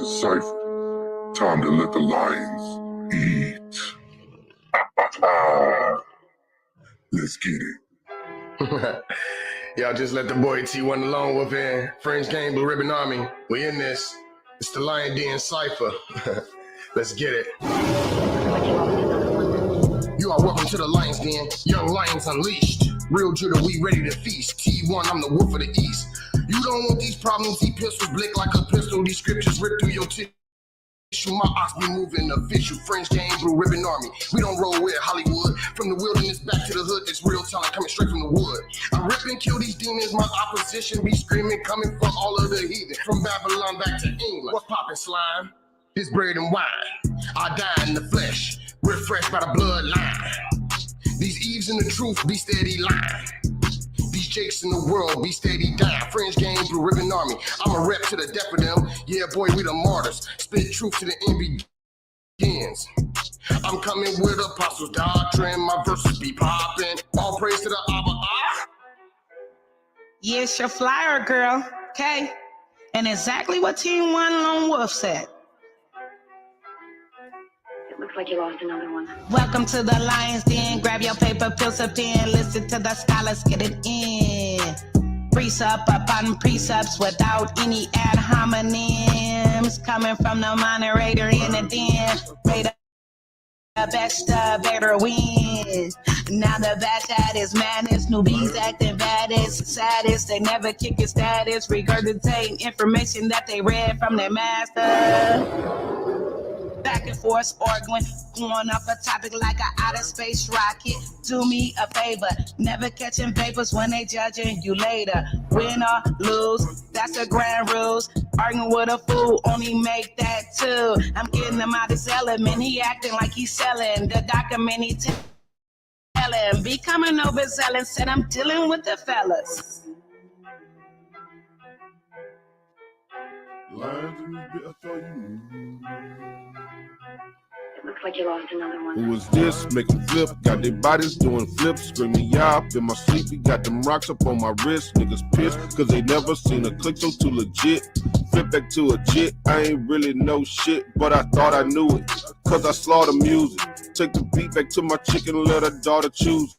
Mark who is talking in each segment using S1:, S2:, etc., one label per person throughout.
S1: deciphered. Time to let the lions eat. Let's get it.
S2: Y'all just let the boy T1 alone with in. Fringe Gang, Blue Ribbon Army. We in this. It's the Lionsden Cypher. Let's get it. You are welcome to the Lions Den. Young lions unleashed. Real Judah, we ready to feast. T1, I'm the wolf of the east. You don't want these problems, these pistols blick like a pistol. These scriptures rip through your tissue. My ox be moving official. Fringe Gang, Blue Ribbon Army. We don't roll with Hollywood. From the wilderness back to the hood, it's real talent coming straight from the wood. I rip and kill these demons. My opposition be screaming, coming for all of the heathen. From Babylon back to England. What's poppin', slime? It's bread and wine. I die in the flesh, refreshed by the bloodline. These Eves in the truth be steady lying. These Jakes in the world be steady dying. Fringe Gang, Blue Ribbon Army. I'm a rep to the death of them. Yeah, boy, we the martyrs. Spit truth to the end begins. I'm coming with apostles' doctrine. My verses be popping. All praise to the Abba.
S3: Yes, your flyer, girl. Okay. And exactly what Team One Lone Wolf said.
S4: Looks like you lost another one.
S3: Welcome to the Lions Den. Grab your paper, pencil, pen. Listen to the scholars, get it in. Precept upon precepts without any ad hominems. Coming from the moderator in the den. Raider, the best better wins. Now the bad side is madness. Newbies acting baddest, saddest. They never kick your status. Regurgitating information that they read from their master. Back and forth arguing, going off a topic like an outer space rocket. Do me a favor, never catching papers when they judging you later. Win or lose, that's the grand rules. Arguing with a fool, only make that two. I'm getting him out of his element. He acting like he's selling the document. He telling, becoming overzealous. Said I'm dealing with the fellas.
S4: Looks like you lost another one.
S5: Who is this? Making flip, got their bodies doing flips, screaming yeah up in my sleep. We got them rocks up on my wrist. Niggas pissed, cause they never seen a click so too legit. Flip back to a jit, I ain't really know shit, but I thought I knew it. Cause I slaughter music. Take the beat back to my chicken and let her daughter choose.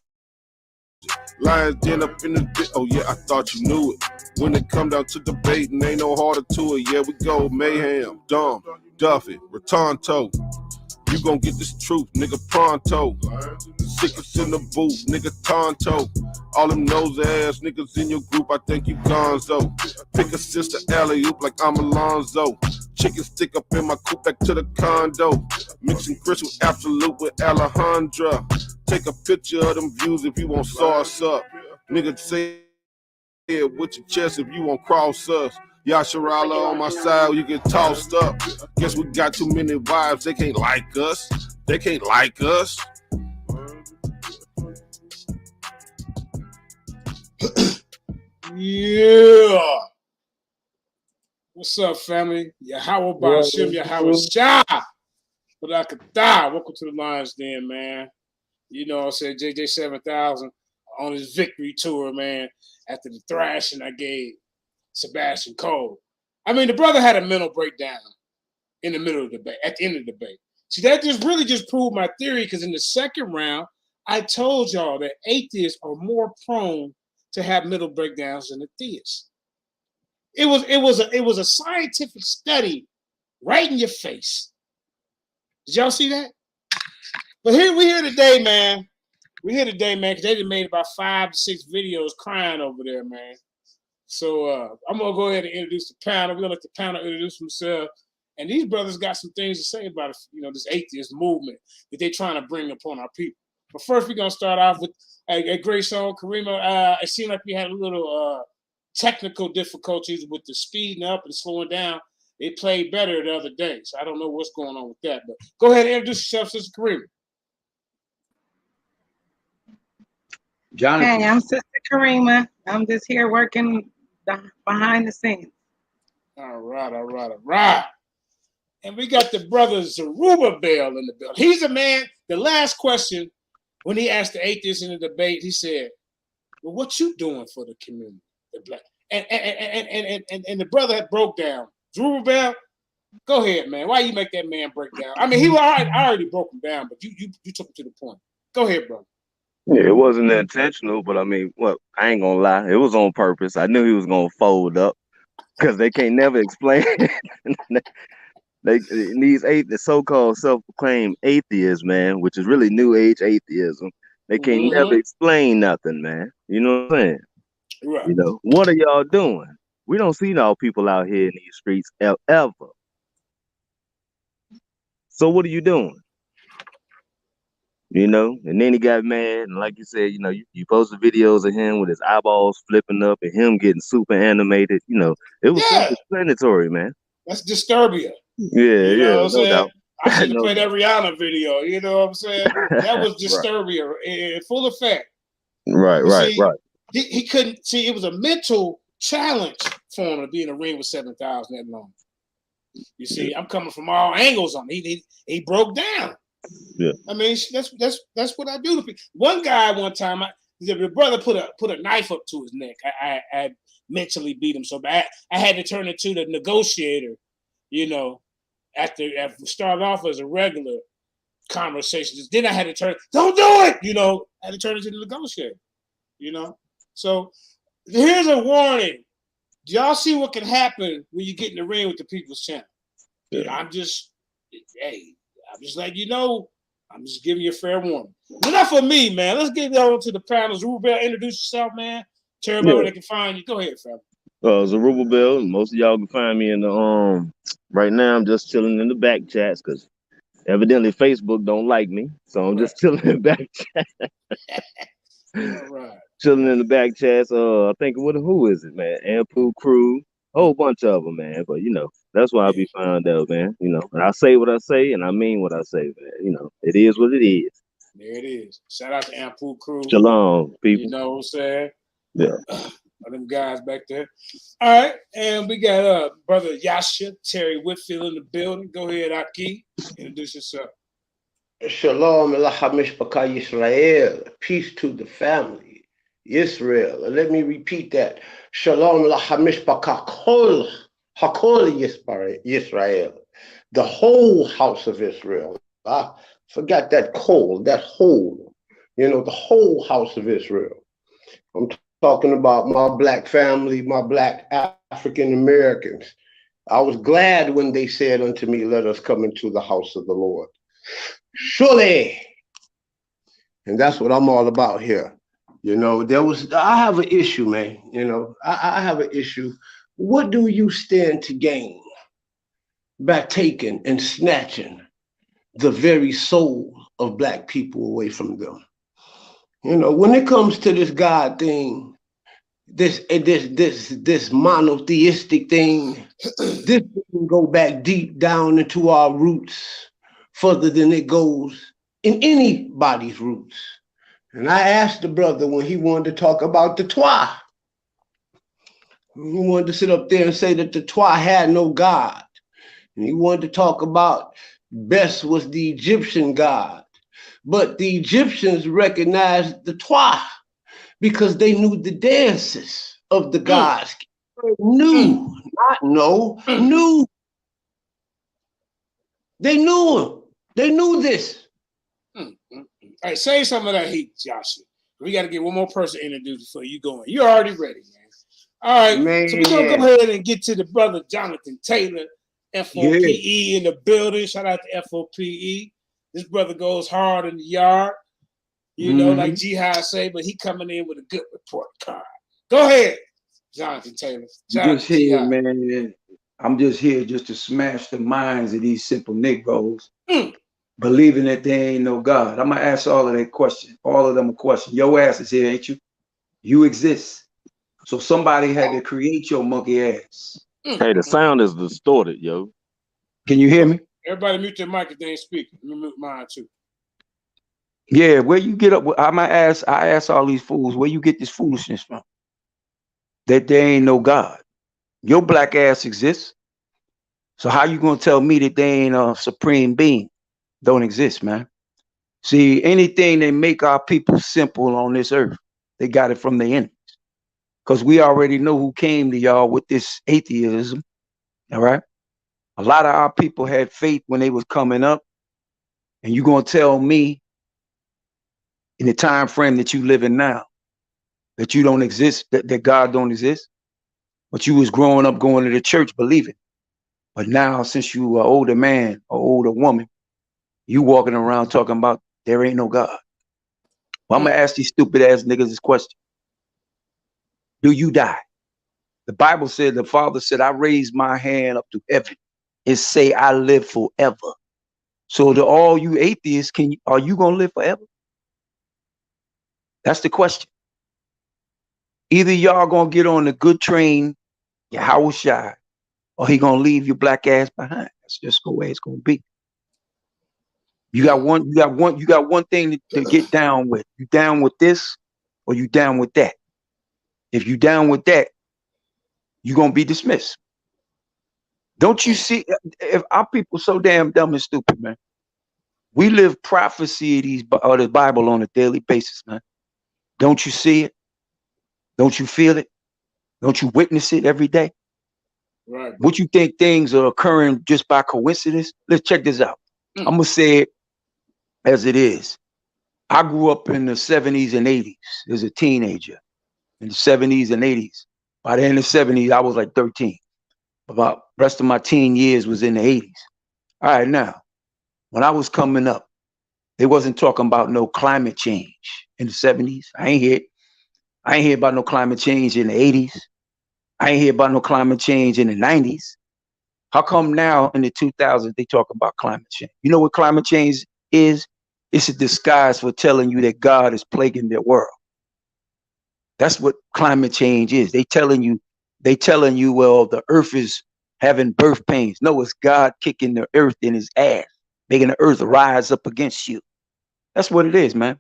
S5: Lions Den up in the bit, oh yeah, I thought you knew it. When it come down to debating, ain't no harder to it. Yeah, we go, mayhem, dumb, Duffy, Rotonto. You gon' get this truth, nigga, pronto. Sickest in the booth, nigga, tonto. All them nose ass niggas in your group, I think you gonzo. Pick a sister alley-oop like I'm Alonzo. Chicken stick up in my coupe back to the condo. Mixing Chris with Absolute with Alejandra. Take a picture of them views if you want sauce up. Nigga, say it with your chest if you want cross us. Yasharala on my side, you get tossed up. Guess we got too many vibes, they can't like us. They can't like us.
S6: Yeah. What's up, family? Yahweh Bashim, Yahweh Shah. But I could die. Welcome to the Lions Den, man. You know, I said JJ 7000 on his victory tour, man, after the thrashing I gave Sebastian Cole. I mean, the brother had a mental breakdown in the middle of the debate, at the end of the debate. See, that just really just proved my theory, because in the second round, I told y'all that atheists are more prone to have mental breakdowns than the theists. It was a scientific study right in your face. Did y'all see that? But we here today, man. We here today, man, because they done made about 5 to 6 videos crying over there, man. So I'm gonna go ahead and introduce the panel. We're gonna let the panel introduce themselves. And these brothers got some things to say about, you know, this atheist movement that they're trying to bring upon our people. But first, we're gonna start off with a great song, Karima. It seemed like we had a little technical difficulties with the speeding up and slowing down. They played better the other day, so I don't know what's going on with that. But go ahead and introduce yourself, Sister Karima.
S7: Jonathan.
S3: Hey, I'm Sister Karima. I'm just here working behind the scenes.
S6: All right. And we got the brother Zerubbabel in the building. He's a man, the last question, when he asked the atheists in the debate, he said, well, what you doing for the community? The black. And the brother had broke down. Zerubbabel, Go ahead, man. Why you make that man break down? I mean, I already broke him down, but you took him to the point. Go ahead, bro.
S7: Yeah, it wasn't intentional, but I mean, well, I ain't gonna lie, it was on purpose. I knew he was gonna fold up because they can't never explain. The so-called self-proclaimed atheists, man, which is really new age atheism. They can't never explain nothing, man. You know what I'm saying?
S6: Right.
S7: You know, what are y'all doing? We don't see no people out here in these streets ever. So what are you doing? You know, and then he got mad, and like you said, you know, you posted videos of him with his eyeballs flipping up and him getting super animated. You know, it was self-explanatory, man.
S6: That's Disturbia.
S7: Yeah,
S6: you know what I'm
S7: no
S6: saying?
S7: doubt.
S6: I should have played that Rihanna video. You know what I'm saying? That was Disturbia in full effect.
S7: Right.
S6: He couldn't see. It was a mental challenge for him to be in a ring with 7,000 that long. You see, I'm coming from all angles on him. He broke down.
S7: Yeah.
S6: I mean, that's what I do to people. One guy, one time, the brother put a knife up to his neck. I mentally beat him so bad. I had to turn into the negotiator. You know, after started off as a regular conversation, then I had to turn. Don't do it. You know, I had to turn into the negotiator. You know, so here's a warning. Do y'all see what can happen when you get in the ring with the People's Champ? Yeah. I'm just letting you know. I'm just giving you a fair warning. But not for me, man. Let's get on to the panels. Rubel, introduce yourself, man. Tell everybody where they can find you. Go ahead, fam.
S7: Zerubbabel. Most of y'all can find me in the right now. I'm just chilling in the back chats because evidently Facebook don't like me, so I'm just chilling in the back chat.
S6: All right.
S7: Chilling in the back chats. I think who is it, man? Ampu Crew, a whole bunch of them, man. But you know, that's why I be found out, man. You know, and I say what I say, and I mean what I say, man. You know, it is what it is.
S6: There it is. Shout out to Ampu Crew.
S7: Shalom, people.
S6: You know what I'm saying?
S7: Yeah.
S6: Them guys back there. All right, and we got brother Yasha Terry Whitfield in the building. Go ahead, Aki. Introduce yourself.
S8: Shalom Mishpaka Yisrael. Peace to the family. Israel. Let me repeat that. Shalom Mishpaka Kol Hakol Yisrael. The whole house of Israel. I forgot that kol, that whole. You know, the whole house of Israel. I'm talking about my black family, my black African Americans. I was glad when they said unto me, let us come into the house of the Lord. Surely. And that's what I'm all about here. You know, I have an issue, man. You know, I have an issue. What do you stand to gain by taking and snatching the very soul of black people away from them? You know, when it comes to this God thing, this monotheistic thing, this can go back deep down into our roots, further than it goes in anybody's roots. And I asked the brother when he wanted to talk about the Twa. He wanted to sit up there and say that the Twa had no God. And he wanted to talk about Bes was the Egyptian God. But the Egyptians recognized the Twa because they knew the dances of the gods. Knew. They knew him. They knew this.
S6: All right, save some of that heat, Joshua. We got to get one more person introduced before you go in. You're already ready, man. All right, man. So we're going to go ahead and get to the brother Jonathan Taylor, FOPE in the building. Shout out to FOPE. This brother goes hard in the yard, you know, like Jihad say, but he coming in with a good report card. Go ahead, Jonathan Taylor.
S9: Just here, man. I'm just here just to smash the minds of these simple Negroes, believing that there ain't no God. I'm gonna ask all of them a question. Your ass is here, ain't you? You exist. So somebody had to create your monkey ass.
S7: Hey, the sound is distorted, yo.
S9: Can you hear me?
S6: Everybody mute their mic if they ain't speaking. Let me mute mine too.
S9: Yeah, where you get up? I ask all these fools, where you get this foolishness from? That there ain't no God. Your black ass exists. So how you gonna tell me that there ain't a supreme being? Don't exist, man. See, anything that make our people simple on this earth, they got it from the enemies. Because we already know who came to y'all with this atheism. All right. A lot of our people had faith when they was coming up, and you gonna tell me in the time frame that you live in now that you don't exist, that God don't exist? But you was growing up going to the church believing. But now, since you are older man or older woman, you walking around talking about there ain't no God. Well, I'm gonna ask these stupid ass niggas this question. Do you die? The Bible said, the Father said, I raise my hand up to heaven and say I live forever. So to all you atheists, are you gonna live forever? That's the question. Either y'all gonna get on the good train, Yahweh Shai, or he gonna leave your black ass behind. That's just the way it's gonna be. You got one thing to get down with. You down with this or you down with that? If you down with that, you're gonna be dismissed. Don't you see? If our people so damn dumb and stupid, man. We live prophecy of the Bible on a daily basis, man. Don't you see it? Don't you feel it? Don't you witness it every day?
S6: Right.
S9: What you think things are occurring just by coincidence? Let's check this out. I'm gonna say it as it is. I grew up in the 70s and 80s as a teenager. In the 70s and 80s. By the end of the 70s, I was like 13. About the rest of my teen years was in the 80s. All right, now, when I was coming up, they wasn't talking about no climate change in the 70s. I ain't hear about no climate change in the 80s. I ain't hear about no climate change in the 90s. How come now in the 2000s they talk about climate change? You know what climate change is? It's a disguise for telling you that God is plaguing their world. That's what climate change is. They telling you, well, the earth is having birth pains. No, it's God kicking the earth in his ass, making the earth rise up against you. That's what it is, man.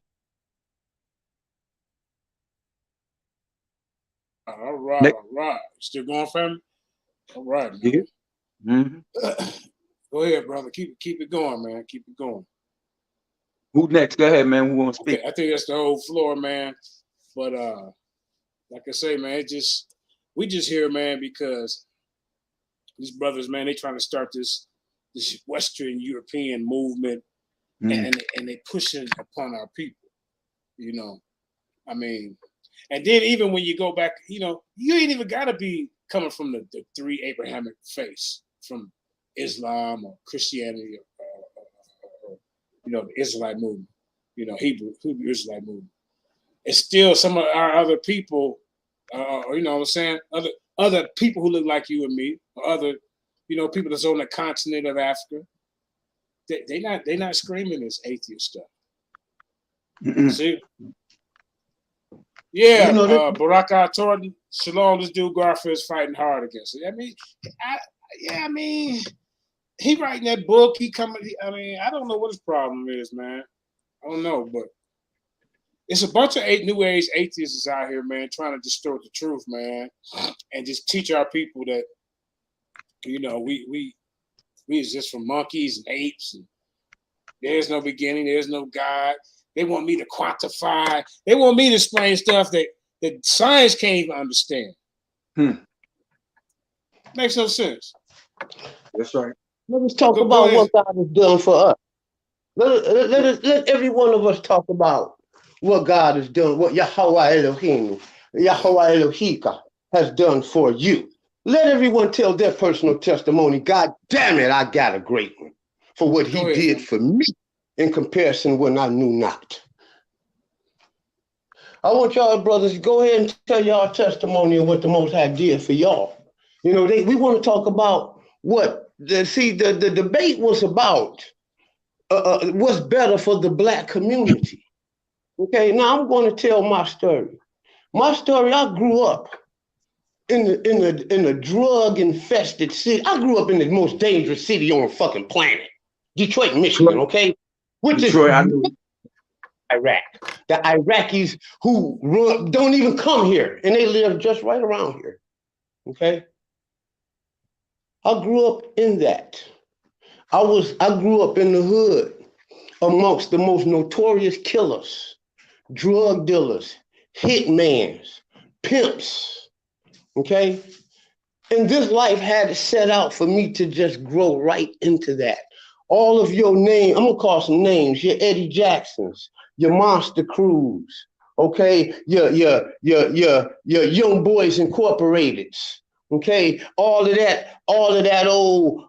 S6: All right. Still going, family? All right, man.
S9: Yeah. Mm-hmm.
S6: Go ahead, brother. Keep it going, man. Keep it going.
S9: Who next? Go ahead, man. Who wants to speak?
S6: I think that's the whole floor, man. But like I say, man, we just here, man, because these brothers, man, they trying to start this Western European movement, and they pushing upon our people. You know, I mean, and then even when you go back, you know, you ain't even got to be coming from the three Abrahamic faiths, from Islam or Christianity or you know, the Israelite movement, you know, Hebrew Israelite movement. It's still some of our other people, you know what I'm saying, other people who look like you and me, or other, you know, people that's on the continent of Africa. They not screaming this atheist stuff. See? Yeah,
S8: You know,
S6: Baraka Torton, Shalom, this dude Garfield's fighting hard against it. I mean, he writing that book, I mean, I don't know what his problem is, man. I don't know, but it's a bunch of new age atheists out here, man, trying to distort the truth, man, and just teach our people that, you know, we exist from monkeys and apes, and there's no beginning, there's no God. They want me to quantify. They want me to explain stuff that science can't even understand. Makes no sense.
S9: That's right.
S8: let us talk about what God has done for us. Let every one of us talk about what God has done, what Yahweh Elohim, Yahweh Elohika has done for you. Let everyone tell their personal testimony. God damn it, I got a great one for what he did for me in comparison when I knew not. I want y'all brothers to go ahead and tell y'all testimony of what the Most High did for y'all. You know, we want to talk about the debate was about what's better for the black community. Okay, now I'm going to tell my story. My story, I grew up in a drug-infested city. I grew up in the most dangerous city on the fucking planet, Detroit, Michigan, okay? Which is Iraq. The Iraqis who don't even come here, and they live just right around here, okay? I grew up in that. I grew up in the hood amongst the most notorious killers, drug dealers, hitmans, pimps, okay? And this life had it set out for me to just grow right into that. All of your names, I'm gonna call some names, your Eddie Jacksons, your Monster Crews, okay, your Young Boys Incorporated, okay, all of that old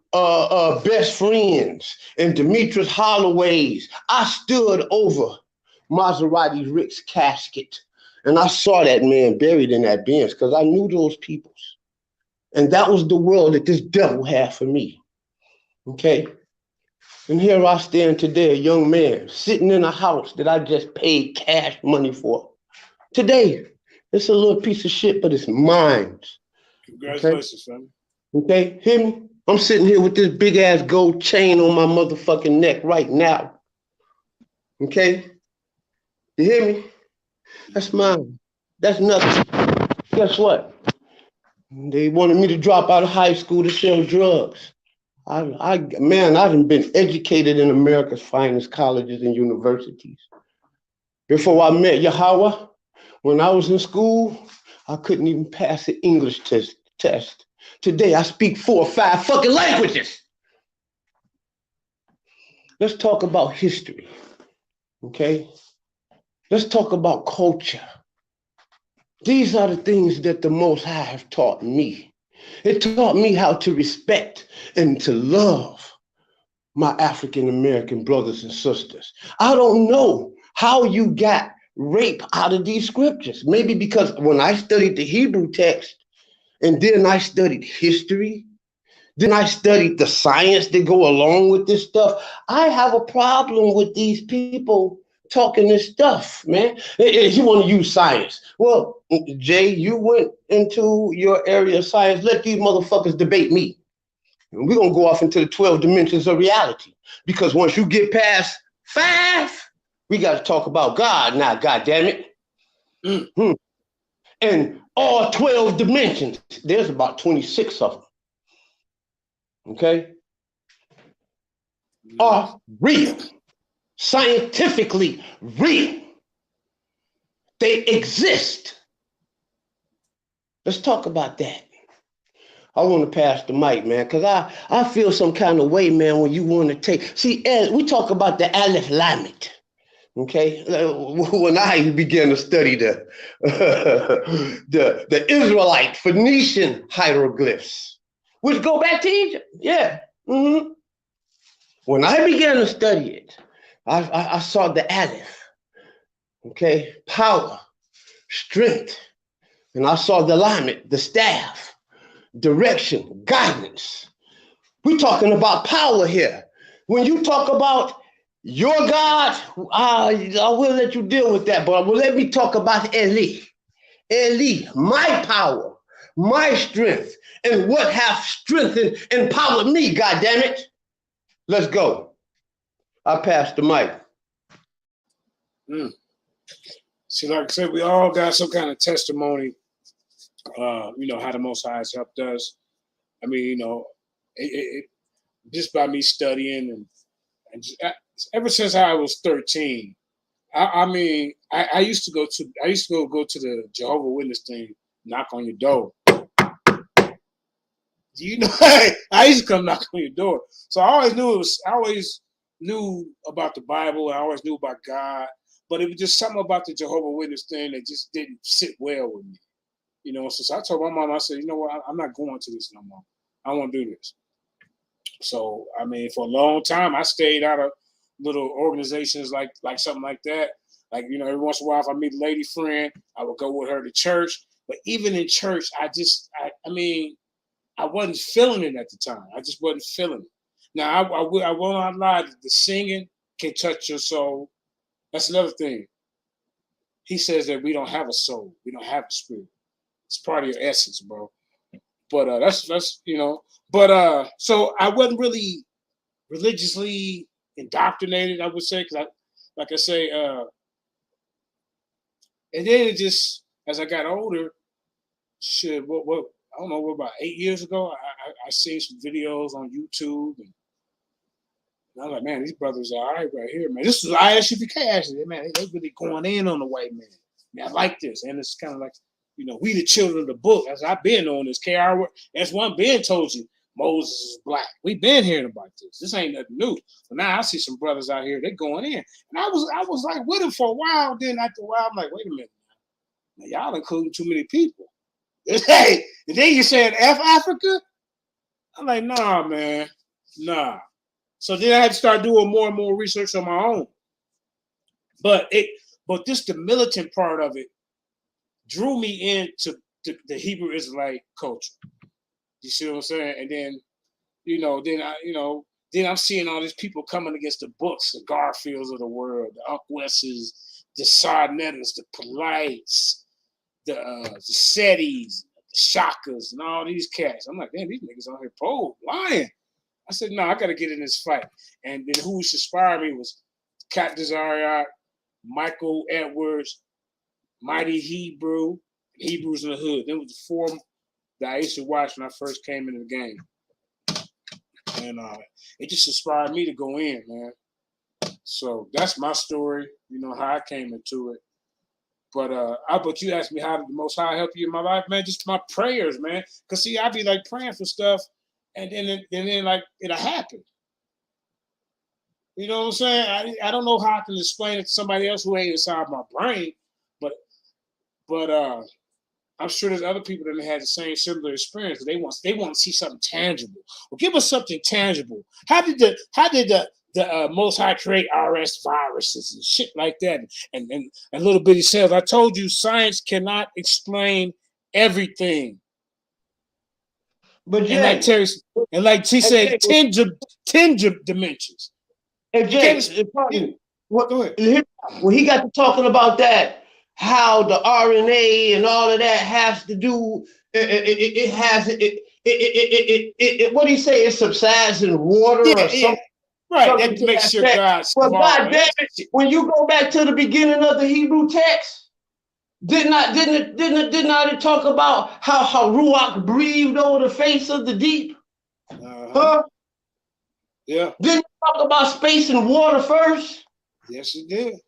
S8: Best Friends and Demetrius Holloway's. I stood over Maserati Rick's casket and I saw that man buried in that Benz because I knew those peoples. And that was the world that this devil had for me. Okay? And here I stand today, a young man, sitting in a house that I just paid cash money for. Today, it's a little piece of shit, but it's mine.
S6: Congratulations, family.
S8: Okay? Hear me? I'm sitting here with this big ass gold chain on my motherfucking neck right now. Okay? You hear me? That's mine. That's nothing. Guess what? They wanted me to drop out of high school to sell drugs. I done been educated in America's finest colleges and universities. Before I met Yahweh, when I was in school, I couldn't even pass an English test. Today, I speak 4 or 5 fucking languages. Let's talk about history, okay? Let's talk about culture. These are the things that the Most High have taught me. It taught me how to respect and to love my African American brothers and sisters. I don't know how you got rape out of these scriptures. Maybe because when I studied the Hebrew text and then I studied history, then I studied the science that go along with this stuff. I have a problem with these people talking this stuff, man. You want to use science. Well, Jay, you went into your area of science. Let these motherfuckers debate me. And we're going to go off into the 12 dimensions of reality. Because once you get past 5, we got to talk about God now, goddammit. Mm-hmm. And all 12 dimensions, there's about 26 of them. Okay? Are real. Scientifically real. They exist. Let's talk about that. I want to pass the mic, man, because I feel some kind of way, man, when you want to take. See, Ed, we talk about the Aleph Lamed, okay? When I began to study the Israelite Phoenician hieroglyphs, which go back to Egypt, yeah. Mm-hmm. When I began to study it, I saw the Aleph, okay? Power, strength, and I saw the Lamed, the staff. Direction, guidance. We're talking about power here. When you talk about your God, I will let you deal with that, but let me talk about Eli. Eli, my power, my strength, and what hath strengthened and empowered me, goddammit. Let's go. I pass the mic.
S6: See, like I said, we all got some kind of testimony. You know, how the Most High has helped us. I mean, you know, it just by me studying and just, ever since I was 13, I mean, I used to go to the Jehovah's Witness thing, knock on your door. You know, I used to come knock on your door. So I always knew about the Bible. I always knew about God, but it was just something about the Jehovah's Witness thing that just didn't sit well with me. You know, so I told my mom, I said, you know what, I'm not going to this no more. I want to do this. So, I mean, for a long time, I stayed out of little organizations like something like that. Like, you know, every once in a while, if I meet a lady friend, I would go with her to church. But even in church, I mean, I wasn't feeling it at the time. I just wasn't feeling it. Now, I will not lie, the singing can touch your soul. That's another thing. He says that we don't have a soul. We don't have a spirit. It's part of your essence, bro. But that's you know. But so I wasn't really religiously indoctrinated, I would say, because like I say, and then it just as I got older, shit. What I don't know. What about 8 years ago? I seen some videos on YouTube, and I was like, man, these brothers are all right right here, man. This is ISUPK actually, man. They really going in on the white man. Man, I like this, and it's kind of like. You know, we the children of the book. As I've been on this, KR, that's one Ben told you, Moses is black. We've been hearing about this. This ain't nothing new. But now I see some brothers out here, they going in. And I was like with them for a while. Then after a while, I'm like, wait a minute. Now, y'all including too many people. Hey, and then you saying F Africa? I'm like, nah, man. Nah. So then I had to start doing more and more research on my own. But this the militant part of it drew me into the Hebrew Israelite culture. You see what I'm saying? And then, then I'm seeing all these people coming against the books, the Garfields of the world, the Unc Wesses, the Sarnettas, the Polites, the Setis, the Shakas, and all these cats. I'm like, damn, these niggas on here lying. I said, no, I got to get in this fight. And then who inspired me was Cat Desariat, Michael Edwards, Mighty Hebrew, Hebrews in the Hood. Them was the four that I used to watch when I first came into the game. And it just inspired me to go in, man. So that's my story, how I came into it. But you asked me how did the Most High help you in my life, man? Just my prayers, man. Because see, I be like praying for stuff, and then like it'll happen. You know what I'm saying? I don't know how I can explain it to somebody else who ain't inside my brain, but I'm sure there's other people that had the same similar experience. They want to see something tangible. Well, give us something tangible. How did the Most High create RS viruses and shit like that and little bitty cells? I told you science cannot explain everything.
S8: But
S6: Jay, and like she said, 10 dimensions.
S8: And Jay, go ahead. When he got to talking about that, how the RNA and all of that has to do, what do you say? It subsides in water or something.
S6: Right,
S8: something
S6: that makes your God.
S8: Well, God damn it, when you go back to the beginning of the Hebrew text, did not it talk about how Ruach breathed over the face of the deep? Huh?
S6: Yeah.
S8: Didn't it talk about space and water first?
S6: Yes, it did.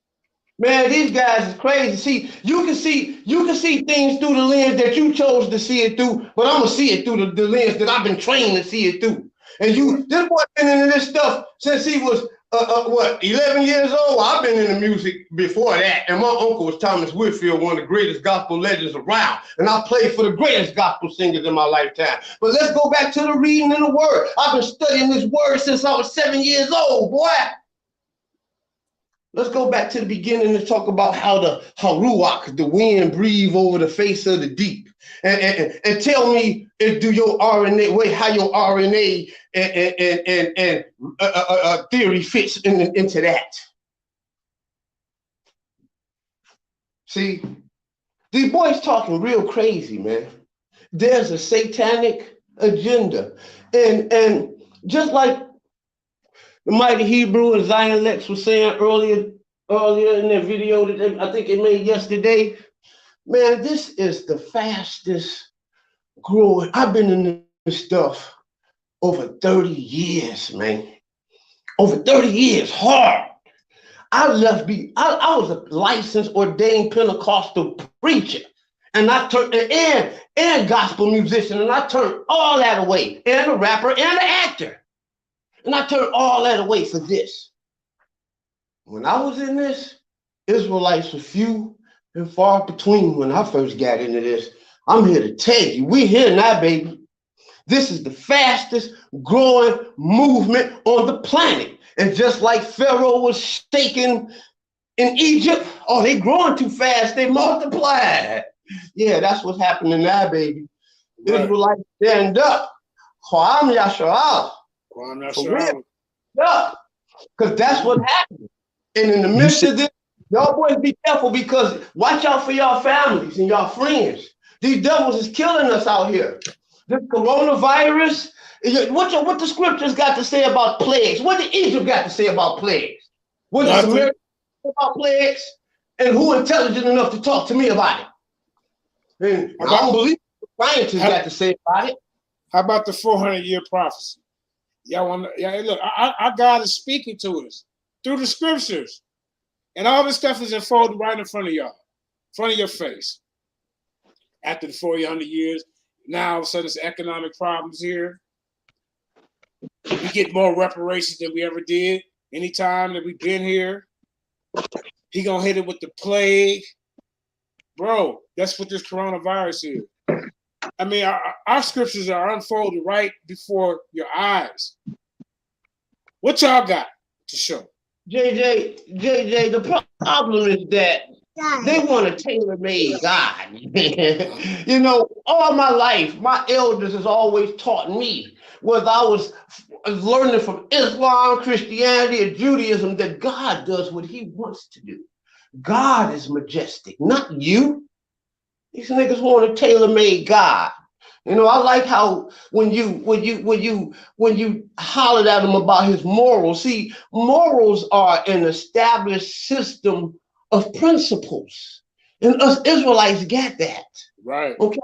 S8: Man, these guys is crazy. See, you can see things through the lens that you chose to see it through, but I'm gonna see it through the lens that I've been trained to see it through. And this boy been into this stuff since he was 11 years old. I've been into music before that, and my uncle was Thomas Whitfield, one of the greatest gospel legends around, and I played for the greatest gospel singers in my lifetime. But let's go back to the reading in the Word. I've been studying this Word since I was 7 years old, boy. Let's go back to the beginning and talk about how Ruach, the wind, breathe over the face of the deep. And tell me how your RNA and theory fits into that. See, these boys talking real crazy, man. There's a satanic agenda. And just like the Mighty Hebrew and Zion Lex was saying earlier in their video that I think they made yesterday, man, this is the fastest growing. I've been in this stuff over 30 years, man. Over 30 years, hard. I was a licensed ordained Pentecostal preacher, and I turned and gospel musician, and I turned all that away, and a rapper and an actor. And I turned all that away for this. When I was in this, Israelites were few and far between when I first got into this. I'm here to tell you, we here now, baby. This is the fastest growing movement on the planet. And just like Pharaoh was shaking in Egypt, they growing too fast, they multiplied. Yeah, that's what's happening now, baby. Right. Israelites stand up. Kwam Yasha'al. Yeah, because that's what happened. And in the midst of this, y'all boys be careful, because watch out for y'all families and y'all friends. These devils is killing us out here. This coronavirus, what the scriptures got to say about plagues? What did Egypt got to say about plagues? What does America say about plagues? And who intelligent enough to talk to me about it? And I don't believe what scientists got to say about it.
S6: How about the 400-year prophecy? Look, our God is speaking to us through the scriptures. And all this stuff is unfolded right in front of y'all, in front of your face. after the 400 years. Now all of a sudden it's economic problems here. We get more reparations than we ever did anytime that we've been here. He gonna hit it with the plague. Bro, that's what this coronavirus is. I mean, our scriptures are unfolded right before your eyes. What y'all got to show?
S8: JJ, the problem is that they want a tailor-made God. You know, all my life, my elders has always taught me, whether I was learning from Islam, Christianity, or Judaism, that God does what he wants to do. God is majestic, not you. These niggas want a tailor-made God. You know, I like how when you hollered at him about his morals. See, morals are an established system of principles, and us Israelites got that.
S6: Right.
S8: Okay,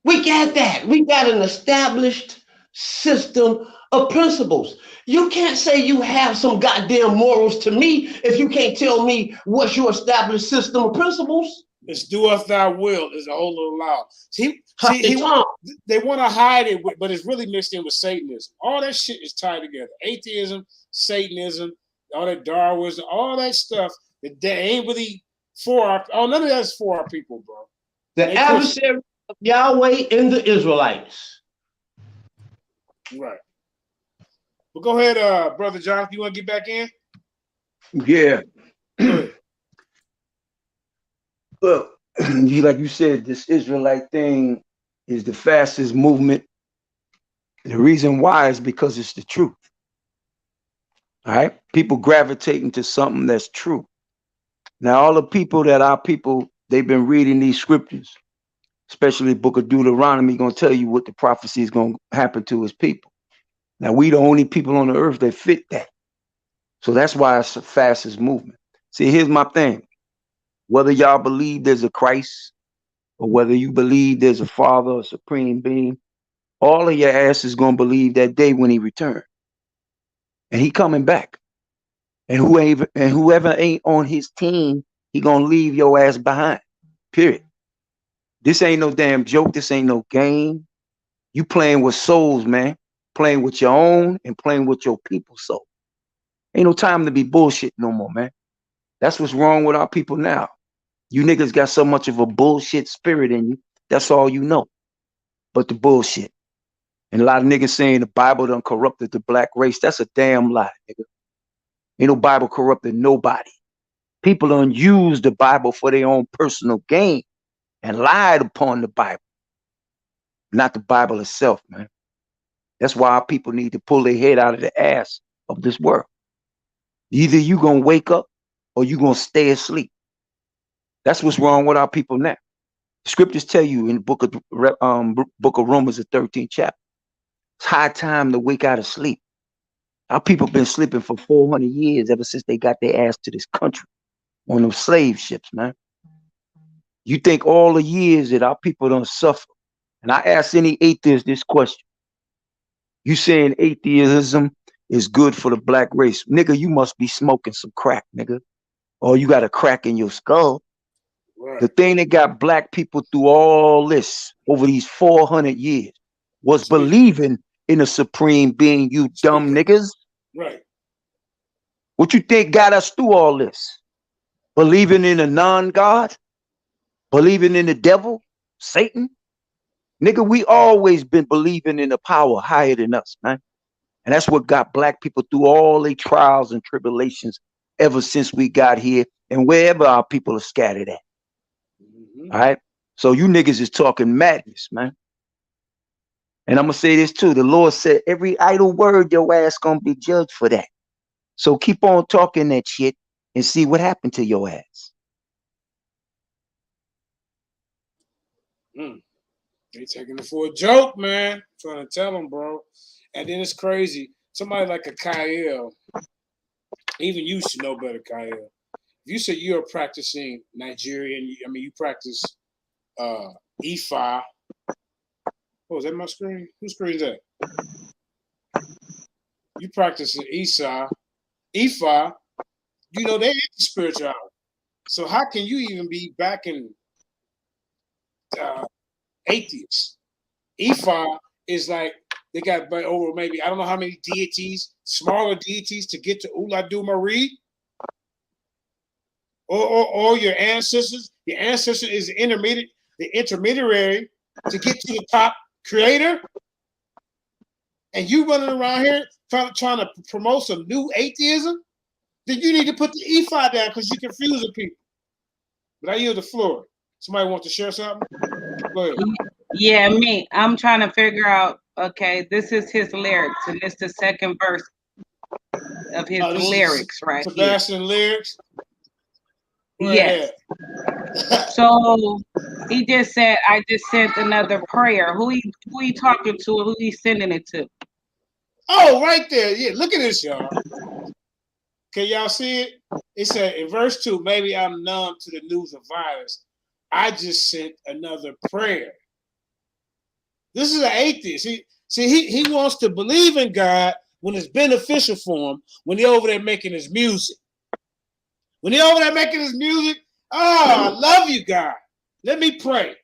S8: we got that. We got an established system of principles. You can't say you have some goddamn morals to me if you can't tell me what's your established system of principles.
S6: It's do us thy will is a whole little loud. They want to hide it, but it's really mixed in with Satanism. All that shit is tied together. Atheism, Satanism, all that Darwinism, all that stuff that ain't really for our. Oh, none of that's for our people, bro.
S8: The adversary of Yahweh and the Israelites.
S6: Right. Well, go ahead, Brother Jonathan. You want to get back in?
S9: Yeah. Look, like you said, this Israelite thing is the fastest movement. The reason why is because it's the truth. All right? People gravitating to something that's true. Now, all the people that our people, they've been reading these scriptures, especially the book of Deuteronomy, going to tell you what the prophecy is going to happen to his people. Now, we the only people on the earth that fit that. So that's why it's the fastest movement. See, here's my thing. Whether y'all believe there's a Christ or whether you believe there's a Father or Supreme Being, all of your ass is going to believe that day when he returns. And he coming back. And whoever ain't on his team, he going to leave your ass behind. Period. This ain't no damn joke. This ain't no game. You playing with souls, man. Playing with your own and playing with your people's soul. Ain't no time to be bullshit no more, man. That's what's wrong with our people now. You niggas got so much of a bullshit spirit in you. That's all you know. But the bullshit. And a lot of niggas saying the Bible done corrupted the black race. That's a damn lie, nigga. Ain't no Bible corrupted nobody. People done use the Bible for their own personal gain and lied upon the Bible. Not the Bible itself, man. That's why our people need to pull their head out of the ass of this world. Either you gonna wake up or you gonna stay asleep. That's what's wrong with our people now. The scriptures tell you in the book of Romans, the 13th chapter, it's high time to wake out of sleep. Our people been sleeping for 400 years ever since they got their ass to this country on them slave ships, man. You think all the years that our people don't suffer? And I ask any atheist this question. You saying atheism is good for the black race? Nigga, you must be smoking some crack, nigga. Or you got a crack in your skull. Right. The thing that got black people through all this over these 400 years was believing in a supreme being, you dumb niggas.
S6: Right.
S9: What you think got us through all this? Believing in a non-God? Believing in the devil? Satan? Nigga, we always been believing in a power higher than us, man. And that's what got black people through all their trials and tribulations ever since we got here and wherever our people are scattered at. All right. So you niggas is talking madness, man. And I'm going to say this too. The Lord said every idle word your ass going to be judged for that. So keep on talking that shit and see what happened to your ass.
S6: They taking it for a joke, man. I'm trying to tell them, bro. And then it's crazy. Somebody like a Kyle, even you should know better, Kyle. If you say you're a practicing Nigerian, I mean, you practice Ifa. Oh, is that my screen? Whose screen is that? You practice Ifa. You know, they ain't spirituality. So how can you even be backing atheists. Ifa is like they got over maybe I don't know how many deities, smaller deities to get to Uladu Marie. Or your ancestors. Your ancestor is the intermediary to get to the top creator. And you running around here trying to promote some new atheism, then you need to put the Ephod down because you're confusing people. But I yield the floor. Somebody want to share something? Go ahead.
S3: Yeah, me. I'm trying to figure out, okay, this is his lyrics, and it's the second verse of his lyrics right
S6: Sebastian
S3: here.
S6: lyrics?
S3: Yes. So he just said, I just sent another prayer. Who he talking to? Who he sending it to?
S6: Oh, right there. Yeah, look at this, y'all. Can y'all see it? It said in verse 2, maybe I'm numb to the news of violence. I just sent another prayer. This is an atheist. He wants to believe in God when it's beneficial for him, when he over there making his music. When he over there making his music, oh, I love you, God. Let me pray.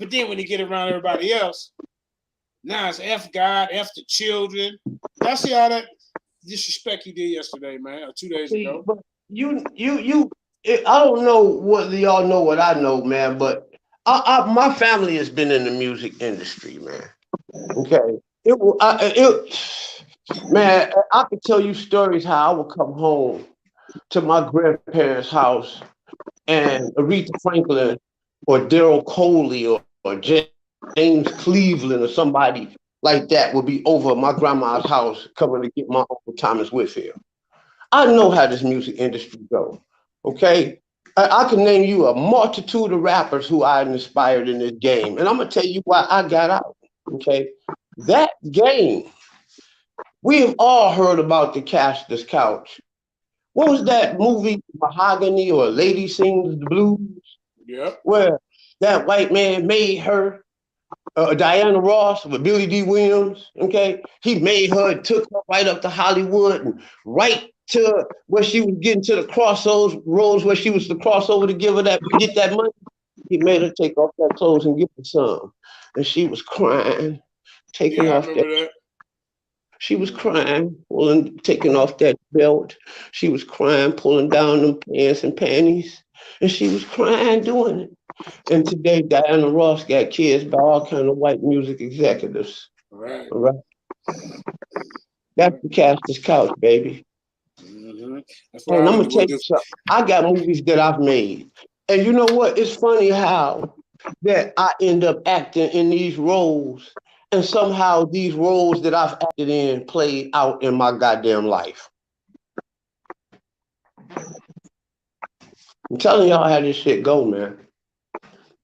S6: But then when he get around everybody else, now it's F God, F the children. Y'all see all that disrespect he did yesterday, man, or 2 days ago?
S8: But I don't know whether y'all know what I know, man, but my family has been in the music industry, man. Okay. Man, I could tell you stories how I would come home to my grandparents' house and Aretha Franklin or Daryl Coley or James Cleveland or somebody like that would be over at my grandma's house coming to get my Uncle Thomas Whitfield. I know how this music industry goes, okay? I can name you a multitude of rappers who I inspired in this game, and I'm going to tell you why I got out, okay? That game, we have all heard about the Castor's Couch. What was that movie, Mahogany or Lady Sings the Blues?
S6: Yep.
S8: Where that white man made her, Diana Ross with Billy D. Williams, okay? He made her and took her right up to Hollywood and right to where she was getting to the roads where she was to cross over to get that money. He made her take off that clothes and give her some. And she was crying, taking off that. She was crying, taking off that belt. She was crying, pulling down them pants and panties. And she was crying doing it. And today, Diana Ross got kids by all kind of white music executives.
S6: Right.
S8: All right. That's the Castor's Couch, baby.
S6: Mm-hmm.
S8: And I'm going to tell you something. I got movies that I've made. And you know what? It's funny how that I end up acting in these roles. And somehow these roles that I've acted in played out in my goddamn life. I'm telling y'all how this shit go, man.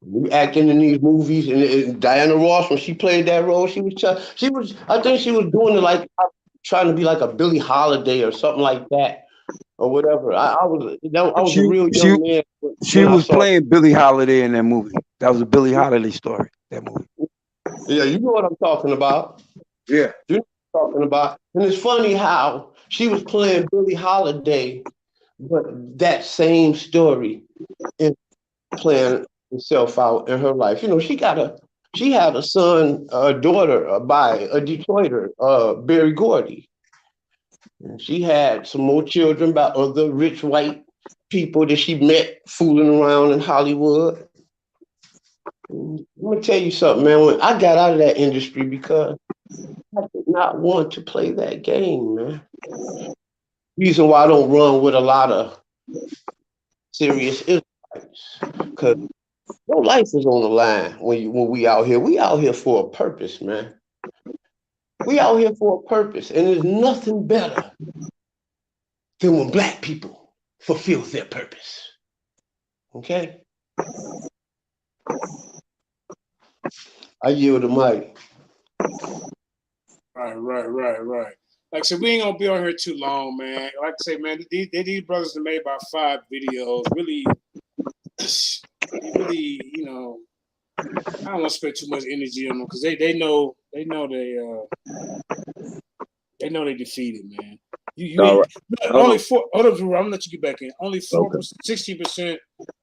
S8: We acting in these movies, and Diana Ross, when she played that role, I think she was doing it like trying to be like a Billie Holiday or something like that, or whatever. I was a real young man.
S9: She was playing Billie Holiday in that movie. That was a Billie Holiday story. That movie.
S8: Yeah, you know what I'm talking about.
S9: Yeah,
S8: you know what I'm talking about. And it's funny how she was playing Billie Holiday, but that same story is playing itself out in her life. You know, she had a son, a daughter by a Detroiter, Berry Gordy. And she had some more children by other rich white people that she met fooling around in Hollywood. And let me tell you something, man. When I got out of that industry because I did not want to play that game, man. Reason why I don't run with a lot of serious Israelites, because your life is on the line when we out here. We out here for a purpose, man. We out here for a purpose, and there's nothing better than when Black people fulfill their purpose. Okay? I yield the mic.
S6: Right. Like I said, we ain't gonna be on here too long, man. Like I say, man, these brothers have made about 5 videos. Really, you know, I don't want to spend too much energy on them because they know they defeated, man. You
S7: All
S6: ain't
S7: right.
S6: only 4. Hold up, Drew. I'm gonna let you get back in. Only 4%,
S7: Okay.
S6: 60%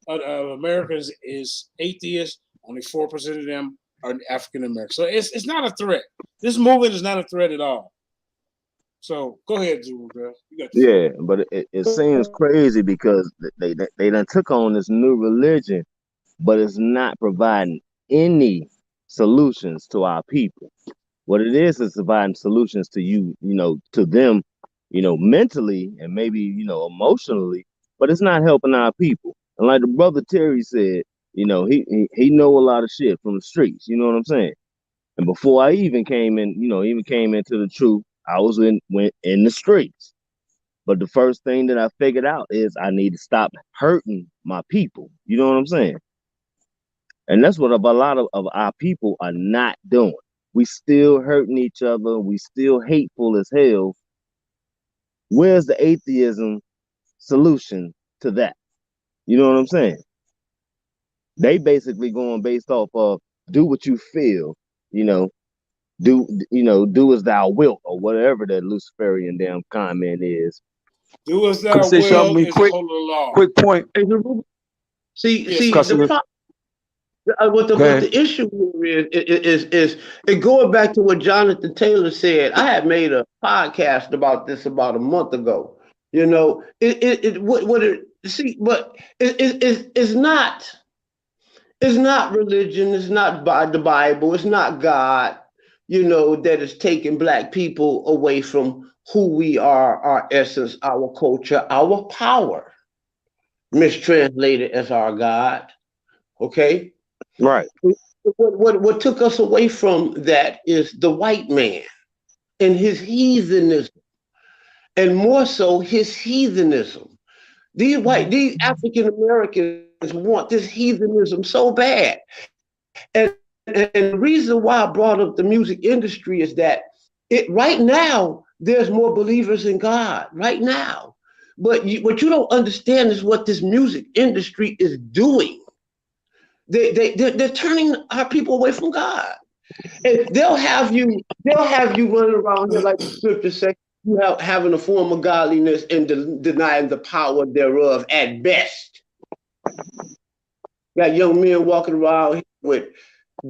S6: of Americans is atheist. Only 4% of them are African American. So it's not a threat. This movement is not a threat at all. So go ahead, Drew. Bro. You got the floor.
S7: Yeah, but it seems crazy because they done took on this new religion, but it's not providing any solutions to our people. What it is providing solutions to to them, mentally and maybe, emotionally, but it's not helping our people. And like the brother Terry said, he know a lot of shit from the streets, you know what I'm saying? And before I even came in, even came into the truth, I went in the streets. But the first thing that I figured out is I need to stop hurting my people. You know what I'm saying? And that's what a lot of our people are not doing. We still hurting each other. We still hateful as hell. Where's the atheism solution to that? You know what I'm saying? They basically going based off of do what you feel, do as thou wilt, or whatever that Luciferian damn comment is.
S6: Do as
S9: Can I
S6: thou
S9: say
S6: will
S9: something
S6: is a
S9: quick?
S6: whole of the law.
S9: Quick point.
S8: See,
S6: Yes,
S8: see,
S6: sir.
S8: the problem. What
S9: Go ahead.
S8: the issue here is it going back to what Jonathan Taylor said. I had made a podcast about this about a month ago. But it's not religion, it's not by the Bible, it's not God, that is taking black people away from who we are, our essence, our culture, our power, mistranslated as our God. Okay.
S7: Right.
S8: What took us away from that is the white man and his heathenism, and more so his heathenism. These African Americans want this heathenism so bad, and the reason why I brought up the music industry is that right now there's more believers in God right now, but what you don't understand is what this music industry is doing. They're turning our people away from God. And they'll have you running around here like the scripture says, you having a form of godliness and denying the power thereof at best. Got young men walking around with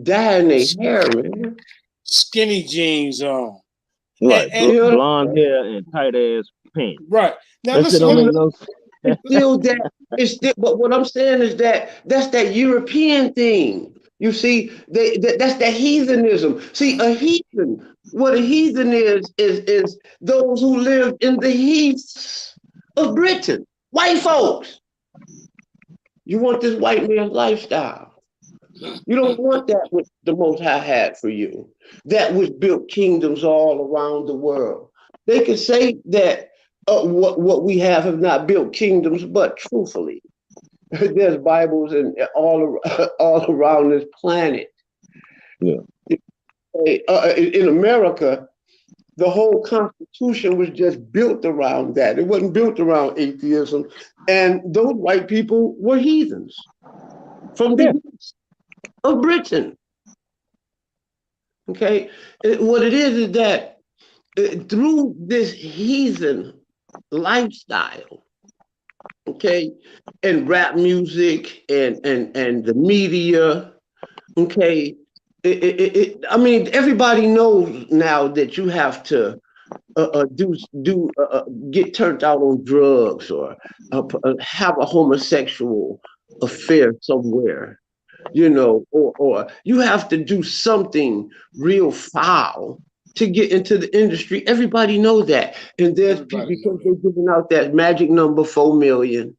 S8: dye in their hair, man.
S6: Skinny jeans on.
S7: Right.
S6: And
S7: Blonde hair and tight ass pants.
S6: right. Now
S7: That shit
S6: listen,
S7: don't make no sense.
S8: It's still that. It's still, but what I'm saying is that's that European thing. You see, that's that heathenism. See, a heathen. What a heathen is those who live in the heaths of Britain, white folks. You want this white man's lifestyle. You don't want that which the Most High had for you. That which built kingdoms all around the world. They could say that what we have not built kingdoms, but truthfully, there's Bibles and all around this planet.
S7: Yeah.
S8: In America, the whole Constitution was just built around that. It wasn't built around atheism, and those white people were heathens from the east of Britain. Okay, what it is that through this heathen lifestyle, okay, and rap music and the media, okay, I mean, everybody knows now that you have to get turned out on drugs or have a homosexual affair somewhere, or you have to do something real foul to get into the industry. Everybody knows that. And there's people, because they're giving out that magic number 4 million.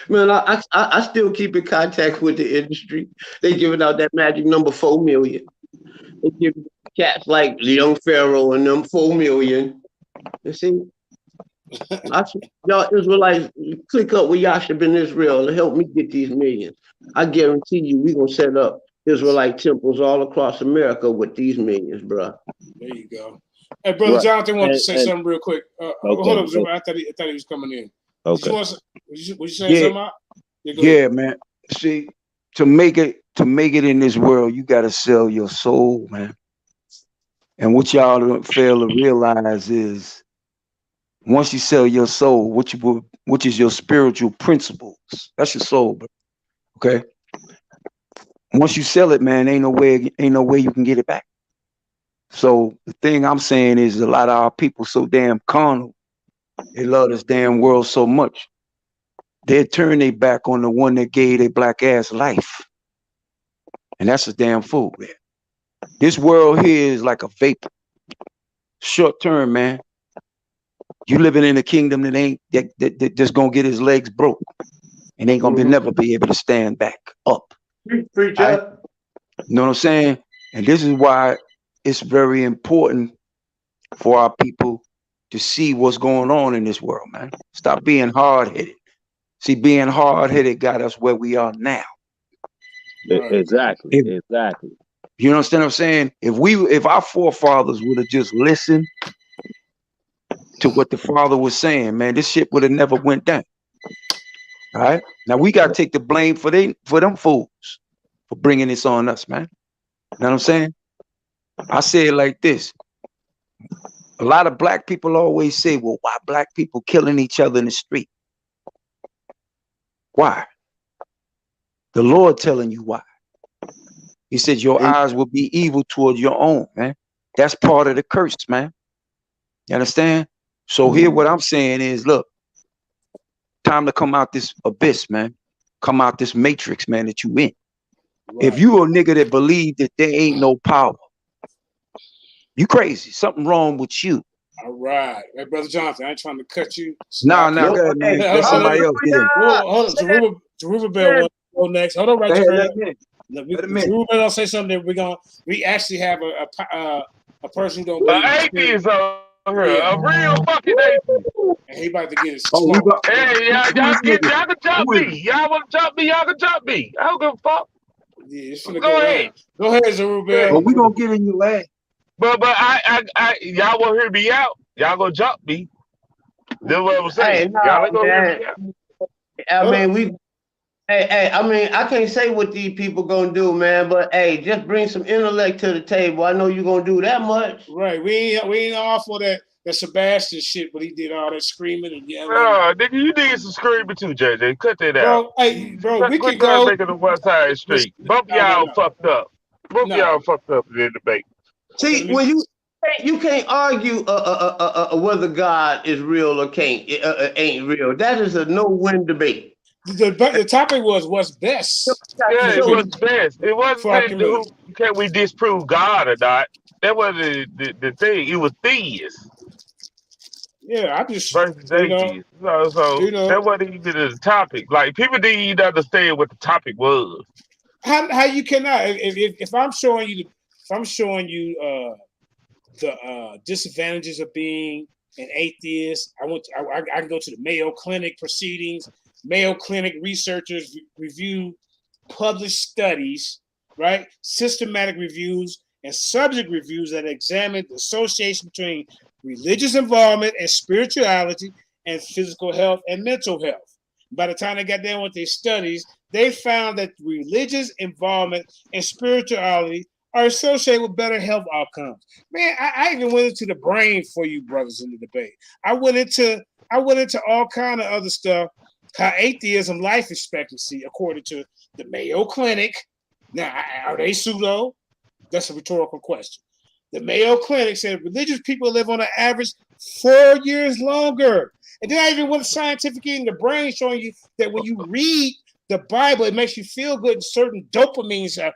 S8: Man, I still keep in contact with the industry. They giving out that magic number 4 million. They give cats like Young Pharaoh and them 4 million. You see? Y'all Israelites, click up with Yasha Ben Israel and help me get these millions. I guarantee you we're going to set up Israelite temples all across America with these millions, bro.
S6: There you go. Hey, Brother Jonathan wanted to say something real quick. Hold up, Zuma. I thought he was coming in.
S7: Okay.
S6: Was you saying something out?
S9: Yeah, man. See, to make it in this world, you got to sell your soul, man. And what y'all don't fail to realize is Once you sell your soul, which is your spiritual principles, that's your soul, bro. Okay. Once you sell it, man, ain't no way you can get it back. So the thing I'm saying is a lot of our people so damn carnal. They love this damn world so much. They turn their back on the one that gave their black ass life. And that's a damn fool, man. This world here is like a vapor. Short term, man. You living in a kingdom that ain't that just gonna get his legs broke and ain't gonna never be able to stand back up.
S8: Preach
S9: Right?
S8: up.
S9: You know what I'm saying? And this is why it's very important for our people to see what's going on in this world, man. Stop being hard-headed. See, being hard-headed got us where we are now.
S7: Exactly. Exactly.
S9: You understand what I'm saying? If our forefathers would have just listened to what the father was saying, man, this shit would have never went down. All right. Now we gotta take the blame for them fools for bringing this on us, man. You know what I'm saying? I say it like this. A lot of black people always say, well, why black people killing each other in the street? Why? The Lord telling you why. He said your eyes will be evil toward your own, man. That's part of the curse, man. You understand? So here what I'm saying is, look, time to come out this abyss, man. Come out this matrix, man, that you in. Right. If you a nigga that believe that there ain't no power, you crazy. Something wrong with you.
S6: All right. Hey, Brother Jonathan, I ain't trying to cut you.
S9: Nah, go ahead, man. Let somebody else get in.
S6: Hold on. Zerubbabel wants to go next. Hold on, right there. Zerubbabel say something that we actually have a person who don't believe.
S10: Atheist over here. A real fucking atheist.
S6: And he about to get his
S10: Hey, y'all can jump me. Y'all want to jump me? Y'all can jump me. I don't give a fuck.
S6: Yeah, it's go ahead. Go ahead, Zerubbabel.
S9: Well, we gonna get in your ass.
S10: But I y'all want to hear me out? Y'all gonna jump me? That's what I'm saying. Y'all ain't gonna hear me out.
S8: I mean, I can't say what these people gonna do, man. But hey, just bring some intellect to the table. I know you're gonna do that much.
S6: Right. We ain't all for that Sebastian shit, but he did all that screaming and yelling.
S10: Nigga, you need some screaming too, JJ. Cut that out.
S6: Bro, we can go.
S10: Making the one side street. Both y'all fucked up. Both y'all fucked up in the debate.
S8: See, when you can't argue whether God is real or ain't real. That is a no-win debate.
S6: The topic was what's best.
S10: Yeah, it was best. It wasn't can we disprove God or not. That wasn't the thing. It was theists.
S6: Yeah, I just
S10: versus atheists. So that wasn't even the topic. Like people didn't even understand what the topic was.
S6: How you cannot if I'm showing you the disadvantages of being an atheist. I can go to the Mayo Clinic proceedings. Mayo Clinic researchers review published studies, right? Systematic reviews and subject reviews that examine the association between religious involvement and spirituality and physical health and mental health. By the time they got done with their studies, they found that religious involvement and spirituality are associated with better health outcomes. Man, I even went into the brain for you brothers in the debate. I went into all kind of other stuff. How atheism life expectancy, according to the Mayo Clinic. Now, are they pseudo? That's a rhetorical question. The Mayo Clinic said religious people live on an average 4 years longer. And then I even went scientifically in the brain showing you that when you read the Bible, it makes you feel good and certain dopamines
S10: So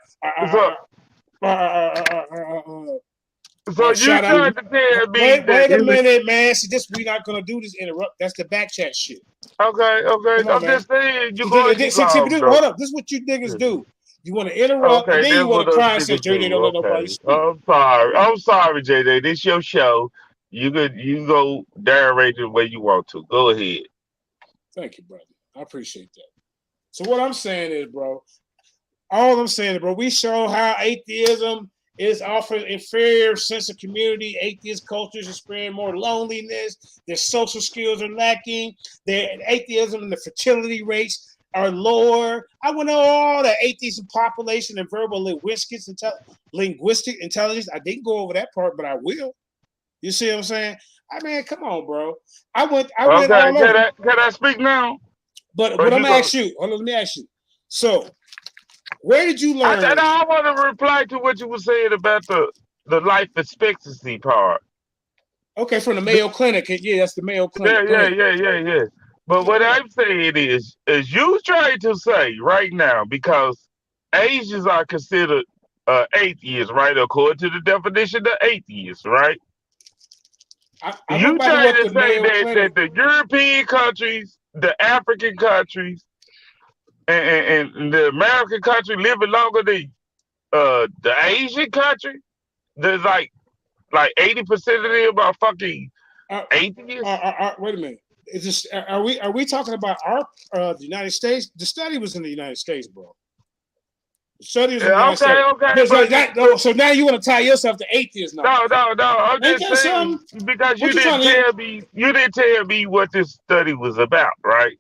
S10: you trying to tell me
S6: wait a minute, man. See, we're not gonna do this interrupt. That's the back chat shit.
S10: Okay. I'm just saying you're going to
S6: hold up. This is what you niggas do. You want to interrupt, and then you want to cry and say, JJ, don't let nobody speak.
S10: I'm sorry, JJ. This your show. You go narrate the way you want to. Go ahead.
S6: Thank you, brother. I appreciate that. So what I'm saying is, bro, we show how atheism is offering inferior sense of community. Atheist cultures experience more loneliness. Their social skills are lacking. Their atheism and the fertility rates are lower. I went over all the atheist population and verbal linguistic intelligence. I didn't go over that part, but I will. You see what I'm saying? I mean, come on, bro. I went
S10: Okay,
S6: all over.
S10: can I speak now?
S6: But what I'm gonna ask you, hold on, let me ask you. So, where did you learn?
S10: I want to reply to what you were saying about the life expectancy part.
S6: Okay, from the Mayo Clinic. Yeah, that's the Mayo Clinic.
S10: Yeah. But what I'm saying is you trying to say right now, because Asians are considered atheists, right? According to the definition of atheists, right? You trying to say that the European countries, the African countries, and the American country living longer than the Asian country? There's like 80% of them are fucking atheists.
S6: Wait a minute. Is this, are we talking about the United States? The study was in the United States, bro. The study was in the United States. Okay. So now you want to tie yourself to atheists now?
S10: No. I'm just saying because you didn't tell me what this study was about, right?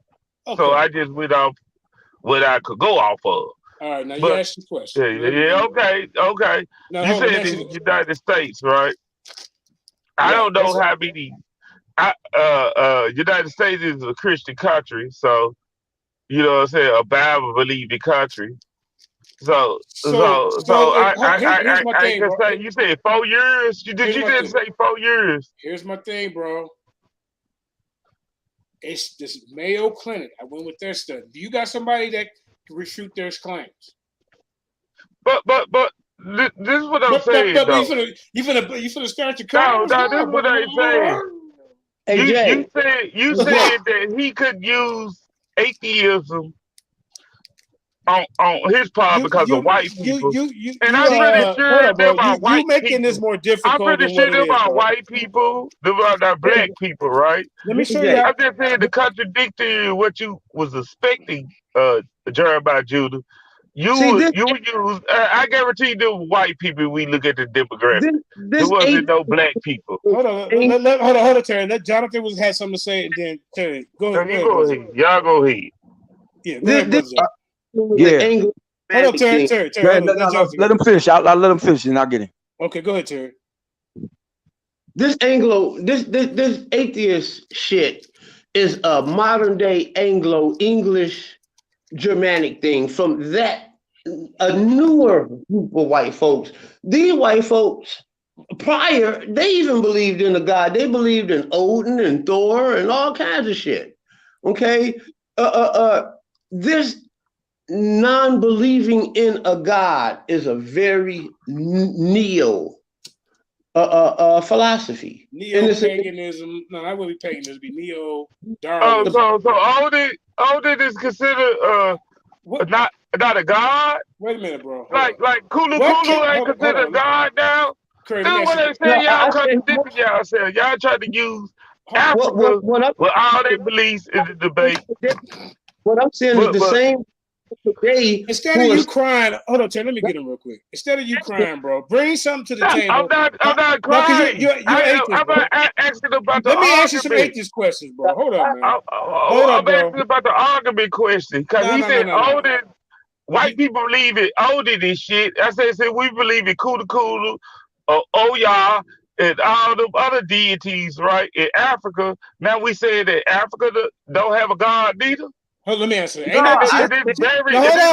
S10: Okay. So I just went off what I could go off of.
S6: All right, now you ask your question.
S10: Okay. Now, you said in the United States, right? I don't know how many. United States is a Christian country, so you know what I'm saying, a Bible believing country. So I can say you said 4 years. Did you just say 4 years?
S6: Here's my thing, bro. It's this Mayo Clinic. I went with their study. Do you got somebody that can refute their claims?
S10: But this is what I'm saying. But
S6: you finna start your comments?
S10: No, this is what I'm saying. You said that he could use atheism on his part because of white people. And I'm pretty sure them are white people.
S6: Making this more difficult.
S10: I'm pretty sure them are white people. Them are not black people, right?
S6: Let me show you.
S10: I'm just saying to contradict what you was expecting, Jeremiah Judah. You would use. I guarantee you, the white people. We look at the demographic. There wasn't no black people.
S6: Hold on, Terry. Let Jonathan had something to say, and then Terry, go ahead.
S10: Go ahead. Y'all go ahead.
S6: Yeah, go ahead,
S9: Hold
S6: on, Terry.
S9: Let him finish. I'll let him finish, and I'll get him.
S6: Okay, go ahead, Terry.
S8: This atheist shit is a modern day Anglo-English Germanic thing from a newer group of white folks. These white folks prior, they even believed in a God. They believed in Odin and Thor and all kinds of shit. Okay, this non-believing in a God is a very neo philosophy.
S6: Neo-paganism. No, that wouldn't be paganism. It'd be neo-Darwinism.
S10: So Odin is considered not a god.
S6: Wait a minute, bro.
S10: Like Kulu ain't considered a god now. That's what they say. Y'all contradicting yourself. Y'all trying to use Africa with all their beliefs in the debate.
S8: What I'm saying is the same. Today,
S6: instead of you crying, hold on, Terry, let me get him real quick. Instead of you crying, bro, bring something to the table.
S10: I'm not crying. I'm asking about the argument.
S6: Let me ask you some atheist questions, bro. Hold on, man.
S10: I'm asking about the argument question because he said Odin. White people believe in Odin and shit. I said we believe in Kulu, Oya, and all the other deities, right? In Africa, now we say that Africa don't have a god neither.
S6: Hold, let me answer that.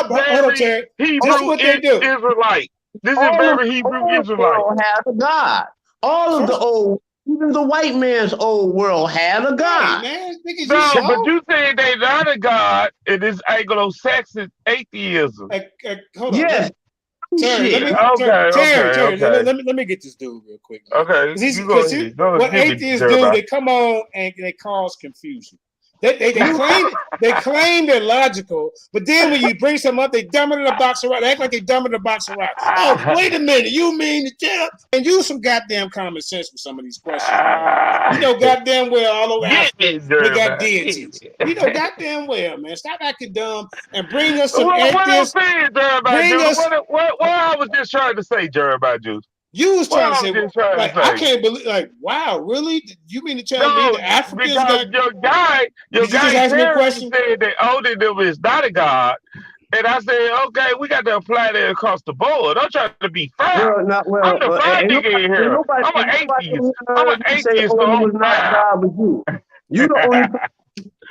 S10: Hold on, Terry. Hebrew Israelite. This is very Hebrew Israelite.
S8: Have a god. All of the old, even the white man's old world had a god.
S6: Hey, man,
S10: but you saying they not a god in this Anglo-Saxon atheism.
S6: Hold on. Yes. Terry, let me get this dude real quick. Man.
S10: Okay.
S6: What atheists do, they come on and they cause confusion. They claim they're logical, but then when you bring something up, they dumb it in a box of rocks. They act like they dumb it in a box of rocks. Oh, wait a minute, you mean to tell? And use some goddamn common sense with some of these questions. You know goddamn well all over Africa they got deities. You know goddamn well, man. Stop acting dumb and bring us some atheists.
S10: What I was just trying to say, Jeremiah Juice.
S6: You was trying to say, I can't believe, wow, really? You mean to tell me the Africans got...
S10: Your guy said that Odin is not a god, And I said, okay, we got to apply that across the board. I'm trying to be fair.
S8: Well, not
S10: I'm
S8: well.
S10: the fine
S8: Ain't
S10: nigga in here.
S8: nobody,
S10: I'm an
S8: ain't nobody
S10: atheist. I'm an
S8: heard you say,
S10: atheist,
S8: "Oh,
S10: so
S8: he
S10: I'm
S8: was not
S10: fair.
S8: God," but you. You the only.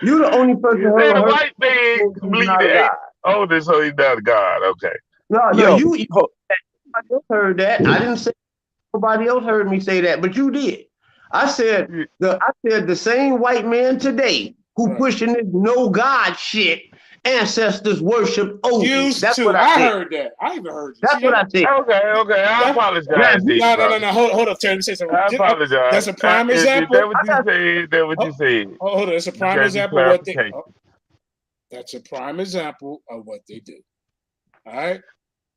S8: You the only person
S10: You say
S8: ever
S10: the
S8: heard
S10: white man
S8: he was
S10: believe
S8: not a
S10: that ain't
S8: God.
S10: older, so he's not a God. Okay.
S8: No,
S9: Yo,
S8: you nobody else heard that. I didn't say nobody else heard me say that, but you did. I said the same white man today who pushing this no God shit. Ancestors worship Odin.
S6: Used
S8: That's
S6: to.
S8: what I
S6: I
S8: said.
S6: heard that. I even heard you.
S8: That's
S6: See
S8: what I
S6: that?
S8: said.
S10: Okay. I apologize, then, brother.
S6: No. Hold up, Terry. Let me say something.
S10: I apologize.
S6: That's a prime
S10: Is
S6: example.
S10: that what you said? That what you said?
S6: Hold on. It's a prime
S10: Got
S6: example of what they.
S10: clarification.
S6: That's a prime example of what they do. All right.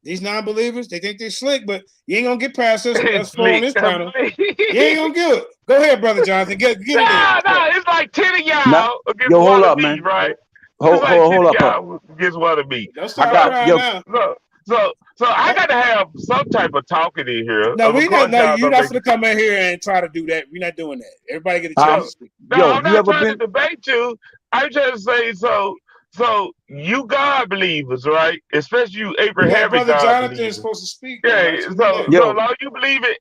S6: These non-believers, they think they're slick, but you ain't gonna get past us four on this panel. You ain't gonna do it. Go ahead, brother Jonathan. Get it in.
S10: No, it's like 10 of
S9: Nah,
S10: y'all against
S9: yo,
S10: one
S9: hold
S10: of
S9: up,
S10: me,
S9: man.
S10: right?
S9: Hold
S10: It's like 10 of
S9: up.
S10: y'all against one of me.
S6: Don't
S9: I
S6: start
S9: got
S6: crying
S9: yo.
S6: now.
S10: So I gotta have some type of talking in here.
S6: No,
S10: Of course, y'all
S6: you're
S10: gonna
S6: not
S10: make
S6: gonna come in here and try to do that. We're not doing that. Everybody get a chance to speak.
S10: No,
S9: Yo,
S10: I'm
S9: you
S10: not
S9: ever
S10: trying to
S9: been?
S10: debate you. I'm just saying so you God believers, right? Especially you
S6: Yeah,
S10: Abrahamic
S6: brother
S10: God
S6: Jonathan is
S10: believers.
S6: supposed to speak though,
S10: Yeah,
S6: right? So we let
S10: so
S6: him.
S10: so
S9: Yo,
S10: long you believe it,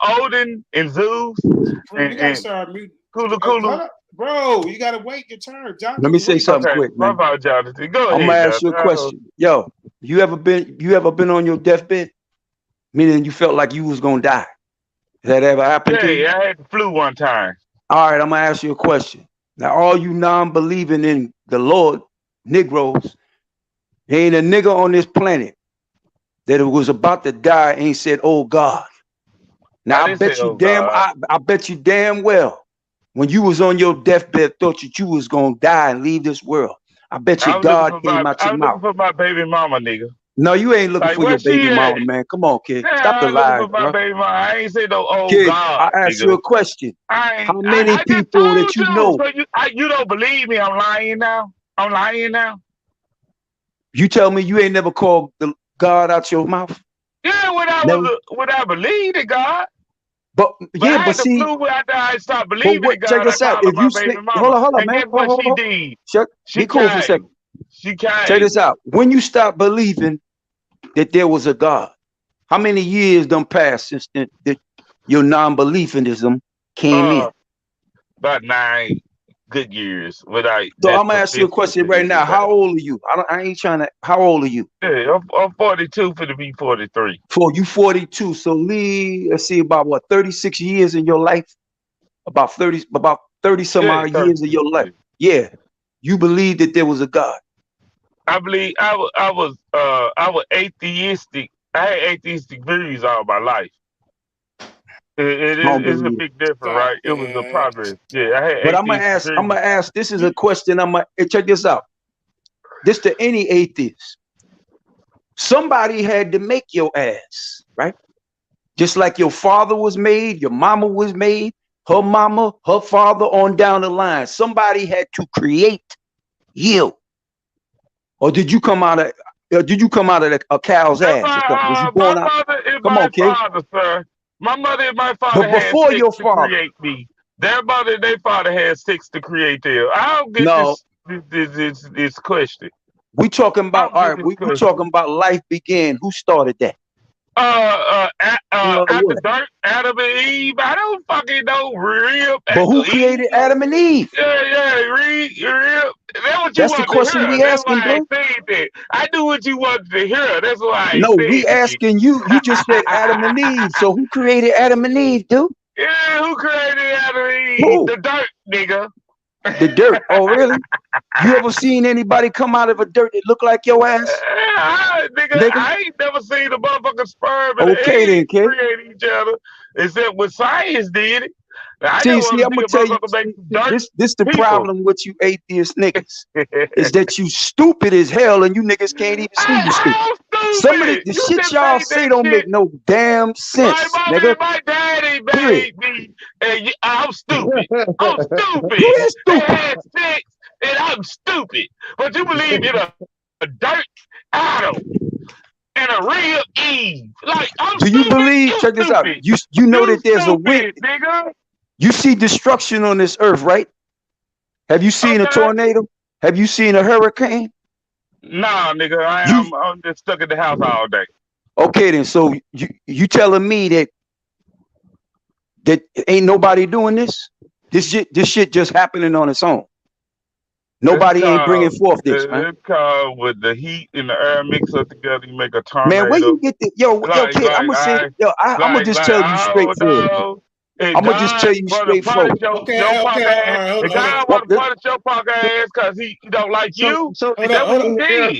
S10: Odin and Zeus
S6: Bro, you gotta
S10: and
S6: start muting.
S10: Kulu.
S6: Bro, you gotta wait your turn.
S9: let
S6: Jonathan
S9: me
S6: was
S9: say
S6: waiting.
S9: something
S10: Okay,
S9: quick,
S10: my
S9: man.
S10: fault, Jonathan. Go
S9: I'm gonna
S10: ahead,
S9: ask you a
S10: Jonathan.
S9: question. Yo, you ever been on your deathbed? Meaning you felt like you was gonna die. Has that ever happened to you?
S10: Yeah, I had the flu one time.
S9: All right, I'm gonna ask you a question. Now, all you non-believing in the Lord, Negroes, there ain't a nigga on this planet that was about to die ain't said, "Oh God." Now
S10: I
S9: I
S10: didn't say,
S9: bet you
S10: oh
S9: damn,
S10: God.
S9: I bet you damn well, when you was on your deathbed, thought you was gonna die and leave this world. I bet you God came out
S10: I
S9: your
S10: was
S9: mouth.
S10: looking for my baby mama, nigga.
S9: No, you ain't looking
S10: Like
S9: for your
S10: where
S9: baby
S10: she at?
S9: mama, man. Come on, kid.
S10: Yeah,
S9: Stop the
S10: I was looking
S9: lies,
S10: for my
S9: bro.
S10: baby mama. I ain't say no oh
S9: Kid, I
S10: God,
S9: asked you a
S10: nigga.
S9: question.
S10: I
S9: How many
S10: just
S9: people that
S10: told
S9: you
S10: you.
S9: know?
S10: So you don't believe me? I'm lying now. I'm lying now.
S9: You tell me you ain't never called the God out your mouth?
S10: Yeah,
S9: Never.
S10: when I believed in God,
S9: But
S10: but
S9: yeah,
S10: I
S9: but
S10: had the
S9: see,
S10: flu after I stopped
S9: but
S10: believing
S9: what?
S10: in
S9: Check
S10: God. I
S9: this out.
S10: called her
S9: If
S10: my
S9: you
S10: baby
S9: stay,
S10: mama,
S9: hold on,
S10: and
S9: man.
S10: guess what
S9: Hold
S10: she
S9: on.
S10: did?
S9: Shut.
S10: She
S9: Be cool for a
S10: came.
S9: second.
S10: She
S9: Check
S10: came.
S9: this out. When you stop believing that there was a God, how many years done passed since your non-believism came in?
S10: About 9 good years without
S9: So
S10: that
S9: I'm gonna ask you a
S10: persistence
S9: question
S10: and
S9: right now. How
S10: everything.
S9: old are you? I ain't trying to. How old are you?
S10: Yeah, I'm 42 for to be 43.
S9: For you 42. So let's see, about what, 36 years in your life? About 30 some
S10: Yeah,
S9: odd years of
S10: 36.
S9: your life. Yeah. You believe that there was a God.
S10: I believe I was atheistic. I had atheistic views all my life.
S9: I don't
S10: It's a
S9: believe it.
S10: big difference,
S6: Stop,
S10: right? It was a
S6: man.
S10: progress. Yeah, I had
S9: But
S10: atheistic
S9: I'm
S10: views.
S9: gonna ask, this is a question. Check this out. This to any atheist. Somebody had to make your ass, right? Just like your father was made, your mama was made, her mama, her father, on down the line. Somebody had to create you. Or did you come out of a cow's ass or something? Was you
S10: My
S9: born out?
S10: mother is
S9: Come
S10: my
S9: on, kid.
S10: father, sir. My mother and my father
S9: But
S10: had
S9: before
S10: sex
S9: your
S10: to
S9: father,
S10: create me. Their mother and their father had sex to create them. I don't get
S9: no,
S10: this question.
S9: we talking
S10: I
S9: about,
S10: don't
S9: all
S10: get
S9: right,
S10: this
S9: we
S10: question.
S9: talking about life began. Who started that?
S10: After
S9: What?
S10: dirt, Adam and Eve. I don't fucking know. Real
S9: But who
S10: Eve.
S9: created Adam and Eve?
S10: Yeah, real. That's what you
S9: That's the
S10: wanted to
S9: question
S10: hear.
S9: we
S10: That's
S9: asking,
S10: why I
S9: bro.
S10: said that. I knew what you wanted to hear. That's why I
S9: No, we
S10: said it.
S9: asking you. You just said Adam and Eve. So who created Adam and Eve, dude?
S10: Yeah, who created Adam and Eve?
S9: Who?
S10: The dirt, nigga.
S9: The dirt. Oh, really? You ever seen anybody come out of a dirt that look like your ass,
S10: Nigga,
S9: nigga?
S10: I ain't never seen a motherfucking sperm and an
S9: Okay, then,
S10: egg
S9: kid.
S10: create each other, except when science did it. Now, I just
S9: See,
S10: want
S9: I'm
S10: to see
S9: gonna
S10: a
S9: tell you.
S10: motherfucker make some dirt
S9: This the
S10: people.
S9: problem with you atheist niggas is that you stupid as hell and you niggas can't even see you stupid.
S10: I'm
S9: Some of
S10: stupid.
S9: the
S10: You
S9: shit
S10: just
S9: y'all
S10: made
S9: say
S10: that
S9: don't make
S10: shit.
S9: no damn
S10: My
S9: sense,
S10: mama
S9: nigga.
S10: and my daddy
S9: Period.
S10: made me, and I'm stupid. I'm
S9: You
S10: stupid.
S9: is
S10: They
S9: stupid.
S10: had sex, and I'm stupid. But you believe in a dirt Adam and a real Eve. Like, I'm
S9: Do you
S10: stupid,
S9: believe?
S10: you
S9: Check this out.
S10: stupid.
S9: You know
S10: You
S9: that there's a wind.
S10: stupid, nigga.
S9: You see destruction on this earth, right? Have you seen a
S10: Okay.
S9: tornado? Have you seen a hurricane?
S10: Nah, nigga, I'm just stuck at the house all day.
S9: Okay, then. So you telling me that ain't nobody doing this? This shit just happening on its own. Nobody ain't bringing forth this, man.
S10: It's called with the heat and the air mix up together, you make a
S9: Man, where
S10: tornado.
S9: you get the yo, kid? I'm gonna say, I'm gonna just tell you straightforward. I'm gonna just tell you straightforward.
S10: Your punk ass. And God want to punish your punk ass because he don't like you. That's what he did.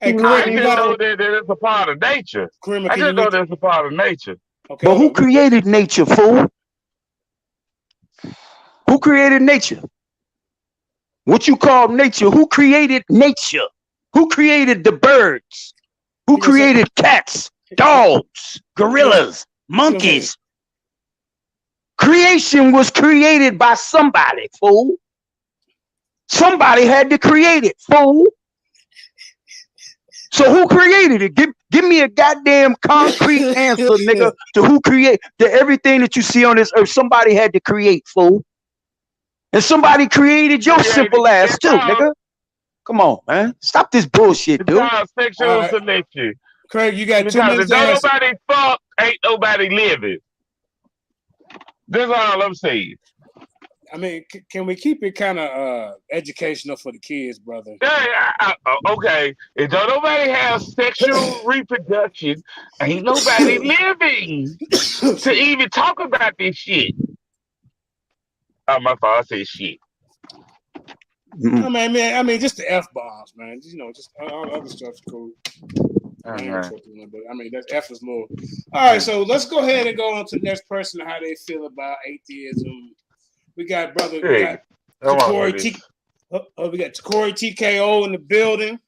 S6: Hey,
S10: I just know that it's a part of nature. I just know that's a part of nature.
S6: Okay,
S9: but who created nature, fool? Who created nature? What you call nature? Who created nature? Who created the birds? Who created cats, dogs, gorillas, monkeys? Creation was created by somebody, fool. Somebody had to create it, fool. So who created it? Give me a goddamn concrete answer, nigga, to who created everything that you see on this earth. Somebody had to create, fool. And somebody created your simple ass too, nigga. Come on, man. Stop this bullshit, dude.
S10: It's sexual selection.
S6: Craig, you got 2 minutes.
S10: If don't nobody fuck, ain't nobody living. That's all I'm saying.
S6: I mean, can we keep it kind of educational for the kids, brother?
S10: Yeah, okay. If don't nobody have sexual reproduction, ain't nobody living to even talk about this shit. Oh, my fault. I said shit.
S6: I mean, just the F-bombs, man. You know, just all other stuff's cool. But I mean, that F is low. All right, so let's go ahead and go on to the next person, how they feel about atheism. We got brother, we got Takori TKO in the building.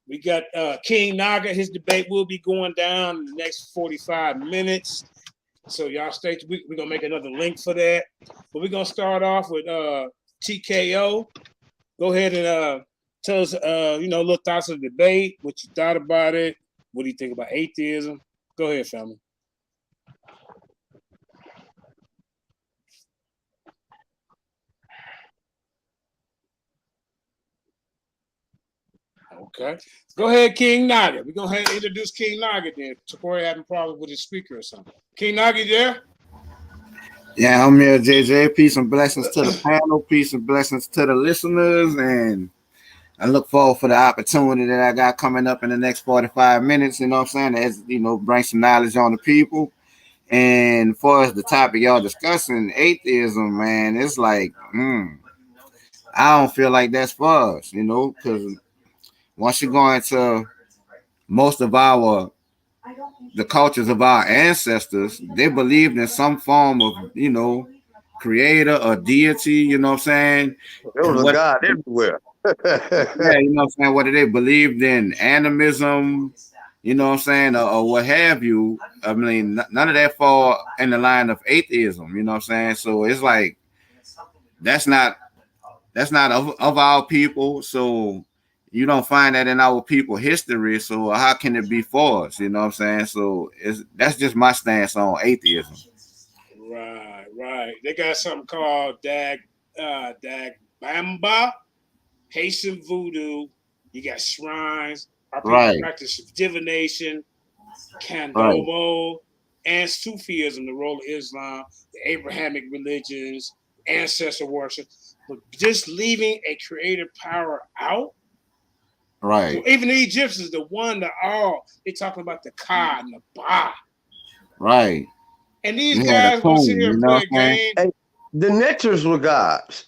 S6: We got King Naga. His debate will be going down in the next 45 minutes. So y'all stay tuned. We're going to make another link for that. But we're going to start off with TKO. Go ahead and tell us, little thoughts of the debate, what you thought about it. What do you think about atheism? Go ahead, family. Okay. Go ahead, King Naga. We're going to introduce King Naga then. Takori having problems with his speaker or something. King Naga, you there?
S11: Yeah, I'm here, JJ. Peace and blessings to the panel. Peace and blessings to the listeners. And I look forward for the opportunity that I got coming up in the next 45 minutes. You know what I'm saying? As bring some knowledge on the people. And as far as the topic y'all discussing, atheism, man, it's like, I don't feel like that's for us, because once you go into most of the cultures of our ancestors, they believed in some form of, creator or deity, you know what I'm saying?
S8: There was a God everywhere.
S11: Yeah, you know what I'm saying? Whether they believed in animism, you know what I'm saying, or what have you. I mean, none of that fall in the line of atheism, you know what I'm saying? So it's like, that's not of our people. So you don't find that in our people history. So how can it be for us? You know what I'm saying? So that's just my stance on atheism.
S6: Right. They got something called Bamba, Haitian voodoo. You got shrines. Our people practice divination, Candomblé, and Sufism, the role of Islam, the Abrahamic religions, ancestor worship. But just leaving a creative power out.
S11: Right.
S6: So even the Egyptians, the one, the all, they're talking about the Ka and the Ba.
S11: Right.
S6: And these guys want to sit here and play a game.
S8: Hey, the natures were gods.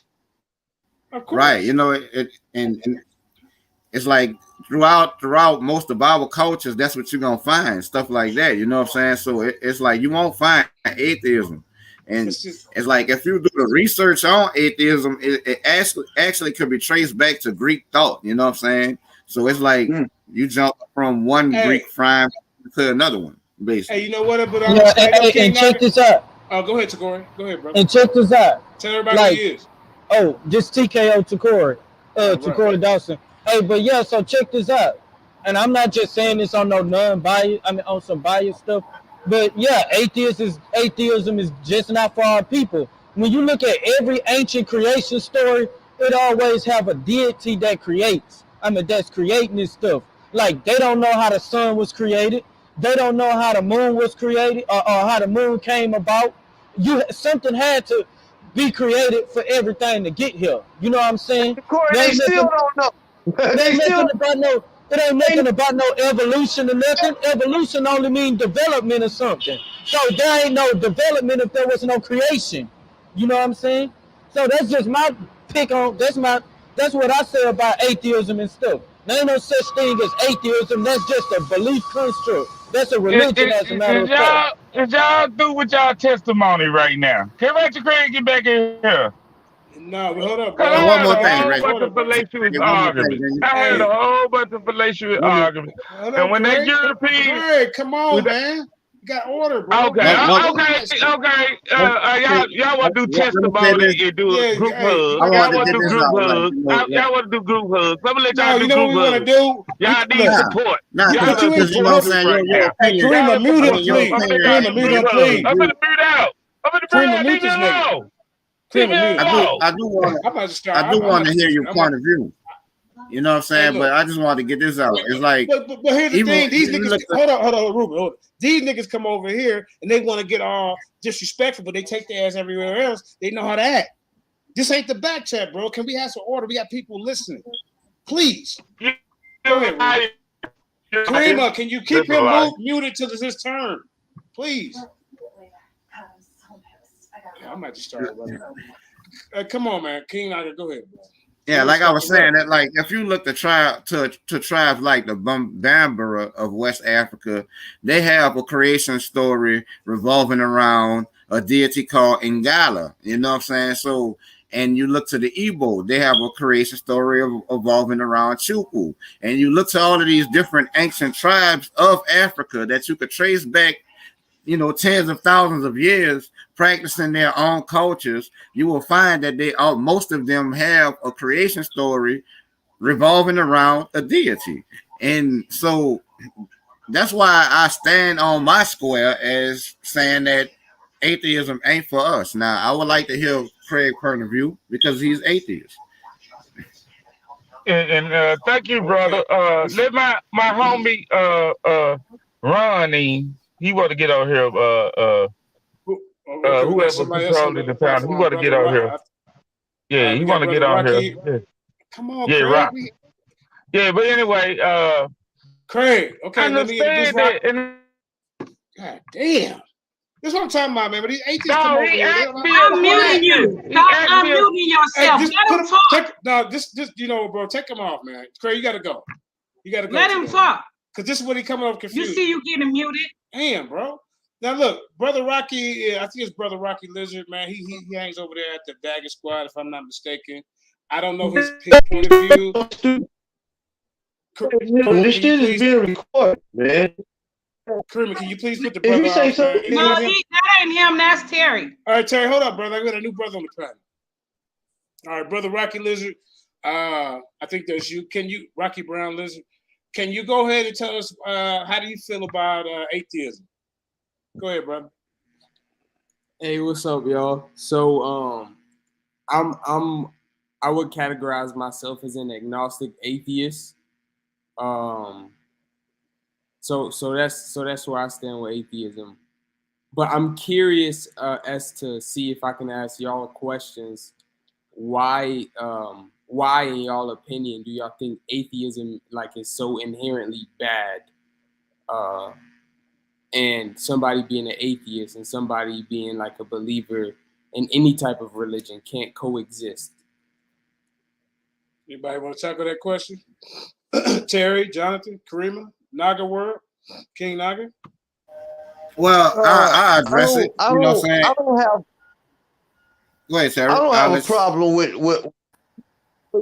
S6: Of course.
S11: Right. And it's like throughout most of our cultures, that's what you're gonna find, stuff like that. You know what I'm saying? So it's like you won't find atheism. And it's like if you do the research on atheism, it actually could be traced back to Greek thought. You know what I'm saying? So it's like you jump from one Greek crime to another one, basically.
S6: Hey, you know what? But
S12: and check this out.
S6: Oh, go ahead, Takori. Go ahead, brother.
S12: And check this out.
S6: Tell everybody who he is.
S12: Oh, just TKO Takori. Takori Dawson. Hey, but yeah, so check this out. And I'm not just saying this on no non-bias, on some biased stuff. But yeah, atheism is just not for our people. When you look at every ancient creation story, it always have a deity that creates. I mean, that's creating this stuff. Like, they don't know how the sun was created. They don't know how the moon was created, or how the moon came about. Something had to be created for everything to get here. You know what I'm saying?
S8: Corey,
S12: They
S8: they
S12: ain't
S8: still
S12: making,
S8: don't know.
S12: it
S8: They
S12: ain't
S8: still
S12: making about no. It ain't making about no evolution or nothing. Evolution only means development or something. So there ain't no development if there was no creation. You know what I'm saying? So that's just my pick on. That's what I say about atheism and stuff. There ain't no such thing as atheism. That's just a belief construct. That's a religion, as a matter of fact.
S10: Is y'all through with y'all testimony right now? Can Rachel Craig get back in here?
S6: No, hold up,
S10: Cause
S6: bro.
S10: I
S11: And one
S10: had
S11: more
S10: a
S11: thing,
S10: whole
S11: Ray.
S10: bunch
S6: Order,
S10: of
S6: bro.
S10: fallacious
S11: Yeah, one more thing.
S10: arguments. I had
S6: Hey,
S10: a whole bunch of fallacious
S11: One more,
S10: arguments.
S6: hold
S10: And
S6: up,
S10: when that
S6: Craig.
S10: European,
S6: Craig, come
S10: when
S6: on,
S10: the-
S6: man. You got order, bro.
S10: okay,
S6: We ain't
S11: one,
S6: doing that shit.
S10: y'all want to do
S11: let me say
S10: testimony
S11: this.
S10: and do
S6: Yeah,
S10: group
S6: hey,
S11: I
S10: hugs.
S6: I got
S10: Y'all
S11: wanted to
S10: want to
S11: get
S10: do
S11: this
S6: order.
S10: group
S11: out. Like,
S10: hugs. Y'all want to do group hugs. I'm gonna let
S6: No,
S10: y'all
S6: you
S10: do
S6: know what
S10: group
S6: we want to
S10: hugs.
S6: do?
S10: Y'all need
S6: Look,
S10: support.
S11: nah,
S10: Y'all
S6: put you
S10: are
S6: in.
S11: because you know what I'm
S10: supporters
S11: saying,
S10: right
S11: your
S10: now.
S6: Hey,
S11: opinion,
S10: Y'all
S6: Karima,
S10: are
S6: mute him,
S10: supporters.
S11: your
S6: please.
S10: I'm gonna let
S11: opinion
S10: y'all
S11: ain't
S10: do
S6: Karima,
S11: gonna
S6: mute
S11: be
S10: group
S6: him,
S11: able
S10: hugs.
S11: to
S6: please.
S10: I'm
S11: do.
S10: gonna mute out.
S6: Karima,
S10: Leave
S6: mute
S10: me
S6: this nigga.
S10: alone. Leave me
S6: Karima, mute him.
S10: alone.
S6: I'm about to start.
S11: I do
S6: I'm
S11: want
S6: about
S11: to
S6: to
S11: hear
S6: start.
S11: your point of view. You know what I'm
S6: Hey,
S11: saying? But
S6: look.
S11: I just wanted to get this out. It's like
S6: But here's the
S11: even
S6: thing. These
S11: you
S6: niggas,
S11: look at,
S6: hold on, Ruben, hold on. These niggas come over here and they want to get all disrespectful, but they take their ass everywhere else. They know how to act. This ain't the back chat, bro. Can we have some order? We got people listening. Please. Go ahead, Ruben. Karima, can you keep
S10: That's a
S6: him
S10: lie.
S6: muted till it's his turn? Please. Yeah, I might just start running. Come on, man. King, go ahead, bro.
S11: yeah, like I was saying, that like if you look to tribes like the Bambara of West Africa, they have a creation story revolving around a deity called Ngala. You know what I'm saying? So, and you look to the Igbo, they have a creation story revolving around Chukwu. And you look to all of these different ancient tribes of Africa that you could trace back, you know, tens of thousands of years practicing their own cultures, you will find that most of them have a creation story revolving around a deity. And so that's why I stand on my square as saying that atheism ain't for us. Now, I would like to hear Craig's point of view because he's atheist.
S10: And thank you, brother. Let my homie Ronnie, he want to get on here.
S6: Okay, we got
S10: Whoever
S6: somebody else on
S10: controlling
S6: the
S10: the panel, he
S6: platform,
S10: want to get
S6: brother.
S10: on here. Yeah, he
S6: We got
S10: want to get
S6: brother
S10: on
S6: Rocky.
S10: here.
S6: Come on,
S10: Yeah,
S6: Craig.
S10: Rock. Yeah, but anyway,
S6: Craig. Okay,
S10: I
S6: let me introduce
S10: understand
S6: Rock.
S10: that. And
S6: God damn. That's what I'm talking about, man. But these atheists come
S10: no,
S6: over
S10: he
S6: here.
S10: asked me a
S13: I'm muting
S10: question.
S13: you.
S10: He
S13: Stop
S10: asked me
S13: unmuting yourself.
S6: Just
S13: Let him talk.
S6: this, you know, bro, take him off, man. Craig, you got to go. You got to go.
S13: Let him talk.
S6: Because this is what he coming up confused.
S13: You see you getting muted.
S6: Damn, bro. Now look, brother Rocky, I think it's brother Rocky Lizard, man. He hangs over there at the Daggersquad, if I'm not mistaken. I don't know his point of view.
S8: This shit is being recorded, man.
S6: Karima, can you please put the
S8: If
S6: brother
S8: you say
S6: out,
S8: something,
S13: No, that ain't him. That's Terry.
S6: All right, Terry, hold up, brother. I got a new brother on the panel. All right, brother Rocky Lizard. I think that's you. Can you, Rocky Brown Lizard? Can you go ahead and tell us how do you feel about atheism? Go ahead, brother.
S14: Hey, what's up, y'all? So, I would categorize myself as an agnostic atheist. So that's where I stand with atheism. But I'm curious as to see if I can ask y'all questions. Why in y'all opinion do y'all think atheism is so inherently bad? And somebody being an atheist and somebody being a believer in any type of religion can't coexist.
S6: Anybody want to tackle that question? Terry, Jonathan, Karima, Naga World, King Naga.
S11: Well, I address it. You know what I'm saying?
S8: I don't have.
S11: Go ahead, Terry.
S8: I don't have a problem with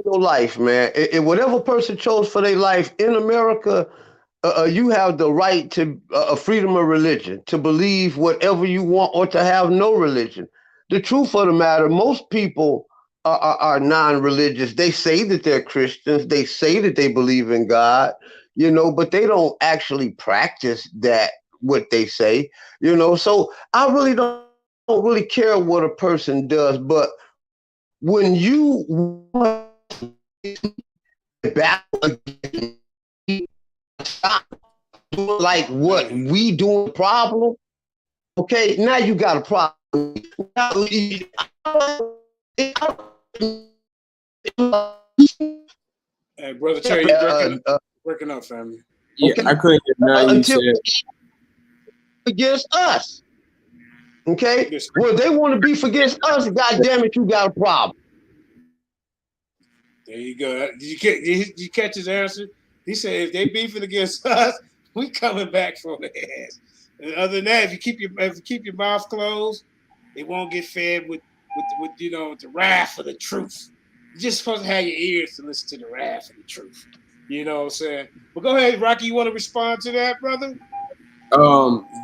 S8: your life, man. And whatever person chose for their life in America, you have the right to freedom of religion, to believe whatever you want, or to have no religion. The truth of the matter, most people are non-religious. They say that they're Christians. They say that they believe in God, but they don't actually practice that, what they say, So I really don't really care what a person does, but when you battle against like what we do a problem. Okay, now you got a problem. Now,
S6: Hey, brother Terry, you breaking up, family.
S14: Yeah,
S8: okay.
S14: I couldn't hear nothing you
S8: Until
S14: said.
S8: against us. Okay? Well, they want to beef against us, God damn it, you got a problem.
S6: There you go. Did you catch his answer? He said if they beefing against us, we coming back for their ass. And other than that, if you keep your mouth closed, it won't get fed with the wrath of the truth. You're just supposed to have your ears to listen to the wrath of the truth. You know what I'm saying? But go ahead, Rocky. You want to respond to that, brother?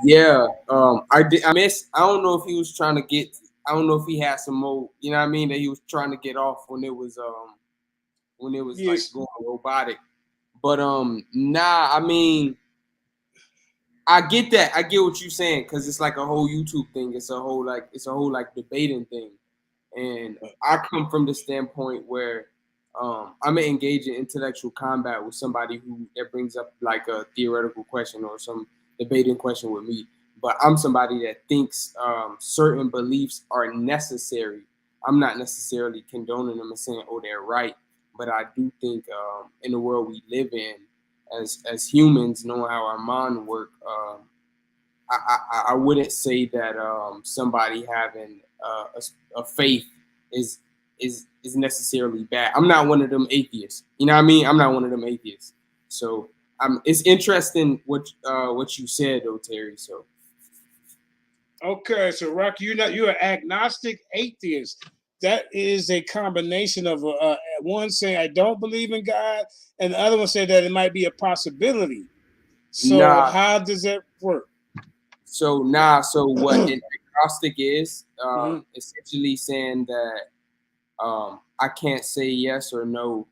S14: Yeah. I missed. I don't know if he was trying to get. I don't know if he had some more. You know what I mean? That he was trying to get off when it was like going robotic. But nah. I mean, I get that. I get what you're saying because it's like a whole YouTube thing. It's a whole debating thing, and I come from the standpoint where I'm engaged in intellectual combat with somebody that brings up like a theoretical question or some debating question with me. But I'm somebody that thinks certain beliefs are necessary. I'm not necessarily condoning them and saying, oh, they're right. But I do think in the world we live in, as humans, knowing how our mind work, I wouldn't say that somebody having a faith is necessarily bad. I'm not one of them atheists. You know what I mean? I'm not one of them atheists. So it's interesting what you said though, Terry. So
S6: okay, so Rocky, you're an agnostic atheist. That is a combination of one saying I don't believe in God, and the other one said that it might be a possibility. So how does that work?
S14: So what an agnostic is essentially saying that I can't say yes or no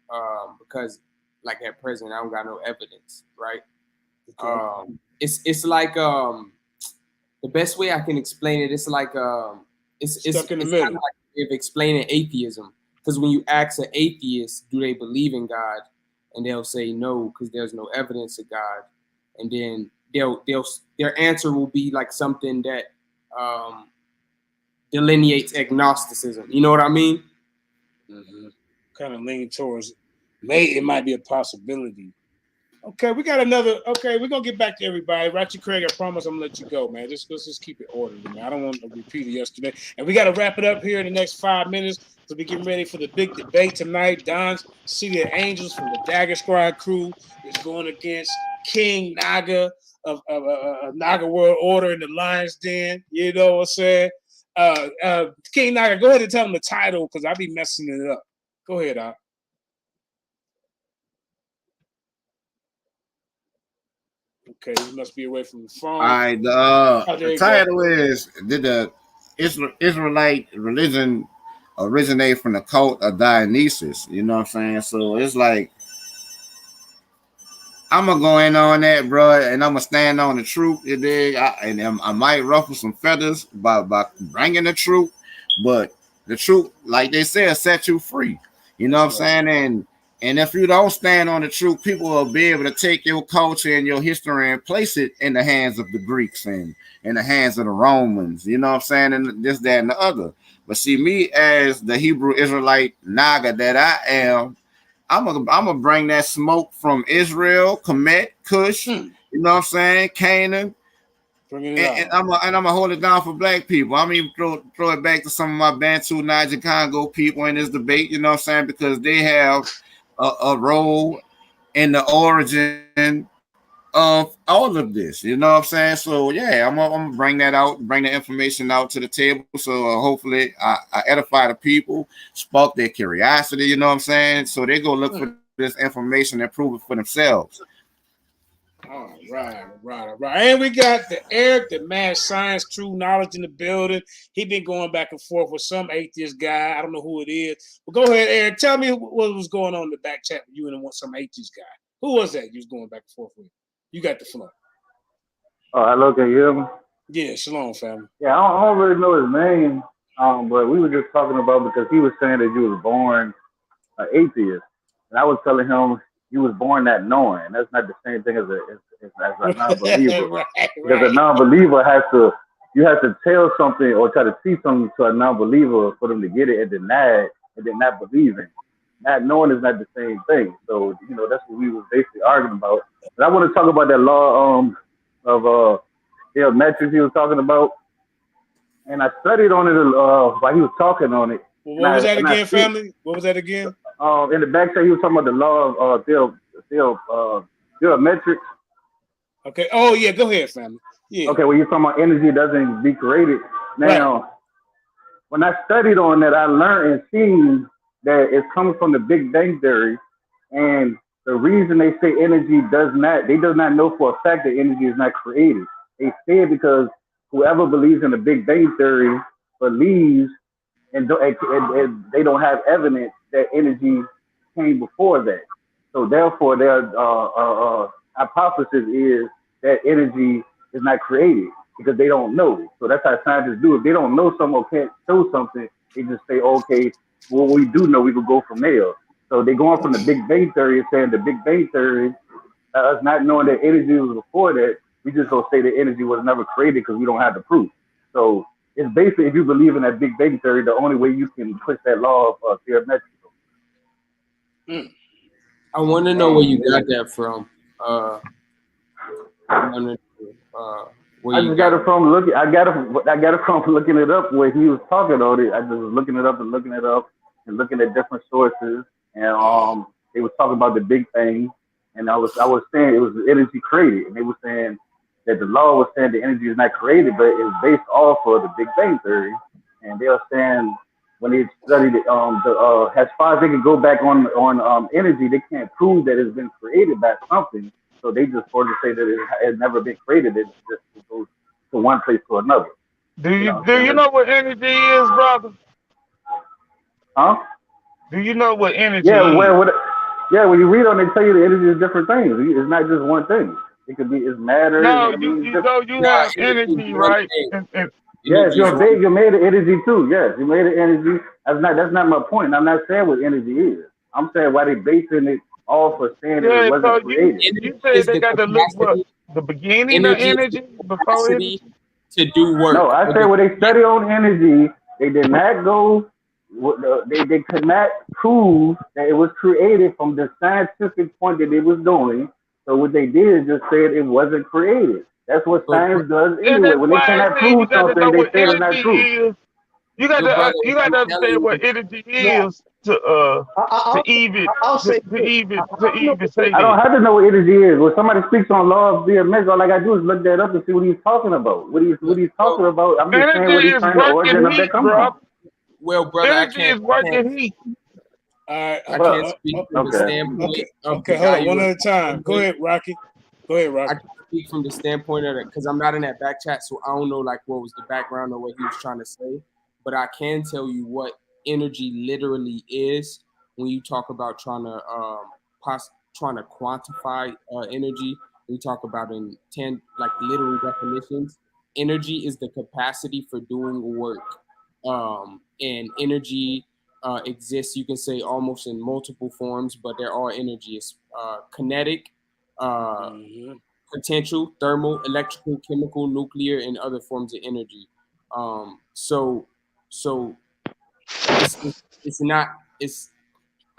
S14: because like at present I don't got no evidence, right? Okay. It's like the best way I can explain it, it's like it's
S6: stuck in the
S14: it's
S6: middle.
S14: Kind of like if explaining atheism, because when you ask an atheist, do they believe in God, and they'll say no because there's no evidence of God, and then their answer will be like something that delineates agnosticism. You know what I mean?
S6: Mm-hmm. Kind of lean towards it might be a possibility. Okay, we got another. Okay, we're gonna get back to everybody. Ratchet Craig, I promise I'm gonna let you go, man. Let's just keep it orderly, man. I don't want to repeat it yesterday. And we gotta wrap it up here in the next 5 minutes to be getting ready for the big debate tonight. Don's City of Angels from the Daggersquad crew is going against King Naga of Naga World Order in the Lionsden. You know what I'm saying? King Naga, go ahead and tell him the title because I be messing it up. Go ahead, Al. Okay, he must be away from the phone.
S11: All right, the title is Did the Israelite religion originate from the cult of Dionysus? You know what I'm saying? So it's like I'm gonna go in on that, bro, and I'm gonna stand on the truth. You dig? I might ruffle some feathers by bringing the truth, but the truth, like they said, set you free. You know what I'm saying? And if you don't stand on the truth, people will be able to take your culture and your history and place it in the hands of the Greeks and in the hands of the Romans. You know what I'm saying? And this, that, and the other. But see, me as the Hebrew Israelite Naga that I am, I'm gonna bring that smoke from Israel, Kemet, Cush, you know what I'm saying, Canaan, and I'm gonna hold it down for black people. I mean, throw it back to some of my Bantu, Niger, Congo people in this debate. You know what I'm saying, because they have a role in the origin of all of this. You know what I'm saying? So yeah, I'm gonna bring that out, bring the information out to the table. So hopefully I edify the people, spark their curiosity. You know what I'm saying? So they go look for this information and prove it for themselves.
S6: All right. And we got the Eric, the mad science, true knowledge in the building. He been going back and forth with some atheist guy. I don't know who it is. But go ahead, Eric. Tell me what was going on in the back chat with you and some atheist guy. Who was that you was going back and forth with? You got the floor.
S15: Oh, hello, can you hear me?
S6: Yeah, shalom, family.
S15: Yeah, I don't really know his name, but we were just talking about because he was saying that you was born an atheist. And I was telling him you was born not knowing. That's not the same thing as a non-believer.
S6: right,
S15: Because a
S6: right.
S15: non-believer you have to tell something or try to see something to a non-believer for them to get it and deny it and then not believing. Not knowing is not the same thing. So, that's what we was basically arguing about. And I want to talk about that law of metrics he was talking about. And I studied on it while he was talking on it.
S6: Well, what was that again, family? What was that again?
S15: In the back side, he was talking about the law of theometrics.
S6: Okay. Oh yeah, go ahead, family. Yeah.
S15: Okay, well, you're talking about energy doesn't be created. Now,
S6: right.
S15: When I studied on that, I learned and seen that it's coming from the Big Bang Theory, and the reason they say energy does not know for a fact that energy is not created. They say it because whoever believes in the Big Bang Theory believes and they don't have evidence that energy came before that. So therefore, their hypothesis is that energy is not created because they don't know. So that's how scientists do. If they don't know something or can't show something, they just say, okay, well, we do know, we could go from there. So they're going from the Big Bang Theory and saying the Big Bang Theory, us not knowing that energy was before that, we just gonna say that energy was never created because we don't have the proof. So it's basically, if you believe in that Big Bang Theory, the only way you can push that law of theoretic.
S14: I want to know where you got that from.
S15: I just got it from looking. I got it from looking it up where he was talking on it. I just was looking it up and looking at different sources, and they was talking about the Big Bang, and I was saying it was energy created, and they were saying that the law was saying the energy is not created, but it's based off of the Big Bang Theory, and they were saying when they studied it, as far as they can go back on energy, they can't prove that it's been created by something. So they just sort of say that it has never been created. It just goes to one place to another.
S10: Do you know what energy is, brother?
S15: Huh?
S10: Do you know what energy
S15: is? When you read on it, they tell you the energy is different things. It's not just one thing. It could be it's matter.
S10: No, you have energy, right?
S15: Yes, you're made of energy too. Yes, you made of energy. That's not my point. I'm not saying what energy is. I'm saying why they basing it off of saying that it wasn't created.
S10: You said they got to look what the beginning of energy before energy
S14: to do work.
S15: No, I said when they study on energy, they did not go. They could not prove that it was created from the scientific point that they was doing. So what they did is just said it wasn't created. That's what science does anyway. When they cannot prove something, they say it's not true.
S10: You got to understand what energy is to even say that.
S15: I don't have to know what energy is. When somebody speaks on law of BMS, all I gotta do is look that up and see what he's talking about. What he's talking about. I'm just saying what he's trying to origin of that come from.
S14: Well, brother,
S10: energy is working heat.
S6: I
S14: can't speak from the standpoint.
S6: Okay, hold on, one at a time. Go ahead, Rocky. I
S14: can speak from the standpoint of it because I'm not in that back chat, so I don't know like what was the background or what he was trying to say. But I can tell you what energy literally is when you talk about trying to quantify energy. We talk about in 10 like literal definitions. Energy is the capacity for doing work, and energy exists. You can say almost in multiple forms, but there are energies: kinetic, potential, thermal, electrical, chemical, nuclear, and other forms of energy. So it's not.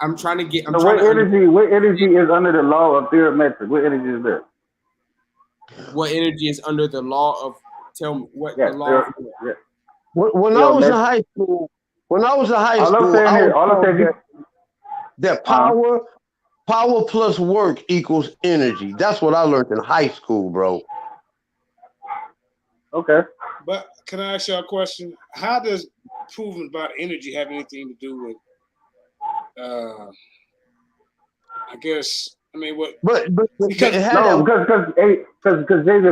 S14: I'm trying to get.
S15: What energy is under the law of theoretic? What energy is that?
S14: What energy is under the law of? Tell me what the law.
S8: When I was in high school, that power plus work equals energy. That's what I learned in high school, bro.
S15: Okay.
S6: But can I ask you a question? How does proving about energy have anything to do with? I guess. I mean, what?
S15: Because Jason,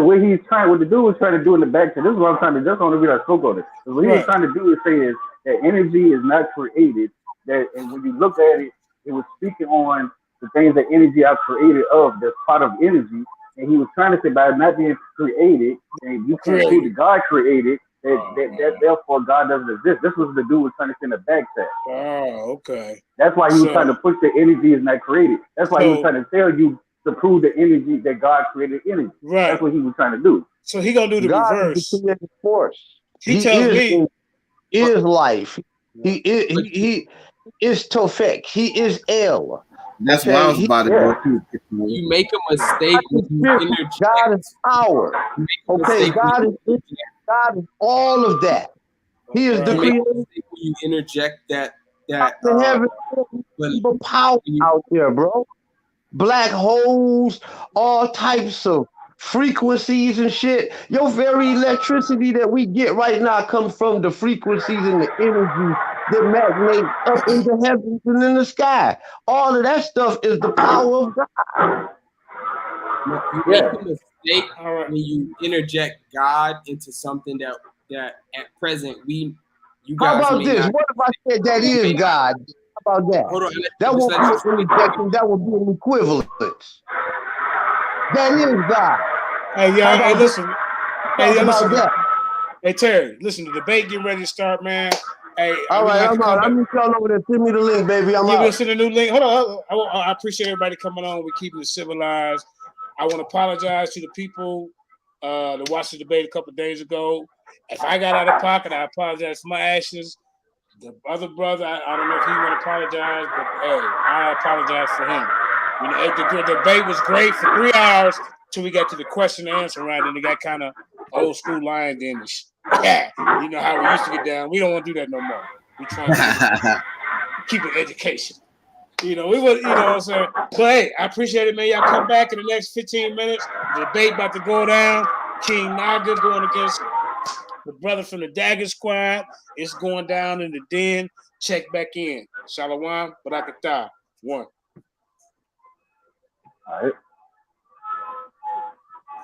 S15: what the dude was trying to do in the back. This is what I'm trying to. That's the only reason I spoke on it. What he was trying to do is say is that energy is not created. And when you look at it, it was speaking on the things that energy are created of. That's part of energy. And he was trying to say by not being created, and you can't prove that God created, Therefore, God doesn't exist. This was the dude was trying to send a back test.
S6: Oh, okay.
S15: That's why he was trying to push the energy is not created. That's why he was trying to tell you to prove the energy that God created energy.
S6: Right.
S15: That's what he was trying to do.
S6: So he gonna do the
S8: God
S6: reverse.
S8: is the creative force.
S6: He tells me
S8: is life. He is Tofek. He is El.
S11: That's what I was about to go through.
S14: You make a mistake when you interject.
S8: God is power. Okay, God is all of that. He is the
S14: You make a
S8: creator.
S14: mistake when you interject that
S8: The heaven, power out there, bro. Black holes, all types of frequencies and shit. Your very electricity that we get right now comes from the frequencies and the energy that magnate up in the heavens and in the sky. All of that stuff is the power of God.
S14: You make a mistake when you interject God into something that at present you
S8: How
S14: guys
S8: about
S14: may
S8: this?
S14: not.
S8: What if I said that is God? How about that?
S14: Hold on,
S8: That won't be an interjection. That would be an equivalence. That is God.
S6: Hey, y'all, hey, listen. Hey, y'all, listen.
S8: That.
S6: Hey, Terry, listen, the debate getting ready to start, man. Hey,
S8: all right, I'm out. I'm y'all over there. Send me the link, baby. I'm out.
S6: We'll send a new link. Hold on. I appreciate everybody coming on. We're keeping it civilized. I want to apologize to the people that watched the debate a couple of days ago. If I got out of pocket, I apologize for my actions. The other brother, I don't know if he want to apologize, but hey, I apologize for him. You know, the debate was great for 3 hours till we got to the question and answer round, and it got kind of old school Lionsden-ish. You know how we used to get down. We don't want to do that no more. We trying to keep it education. You know, we would, you know what I'm saying? But hey, I appreciate it, man. Y'all come back in the next 15 minutes. The debate about to go down. King Naga going against the brother from the Daggersquad. It's going down in the den. Check back in. Shalom, Barakatah. One.
S15: All right.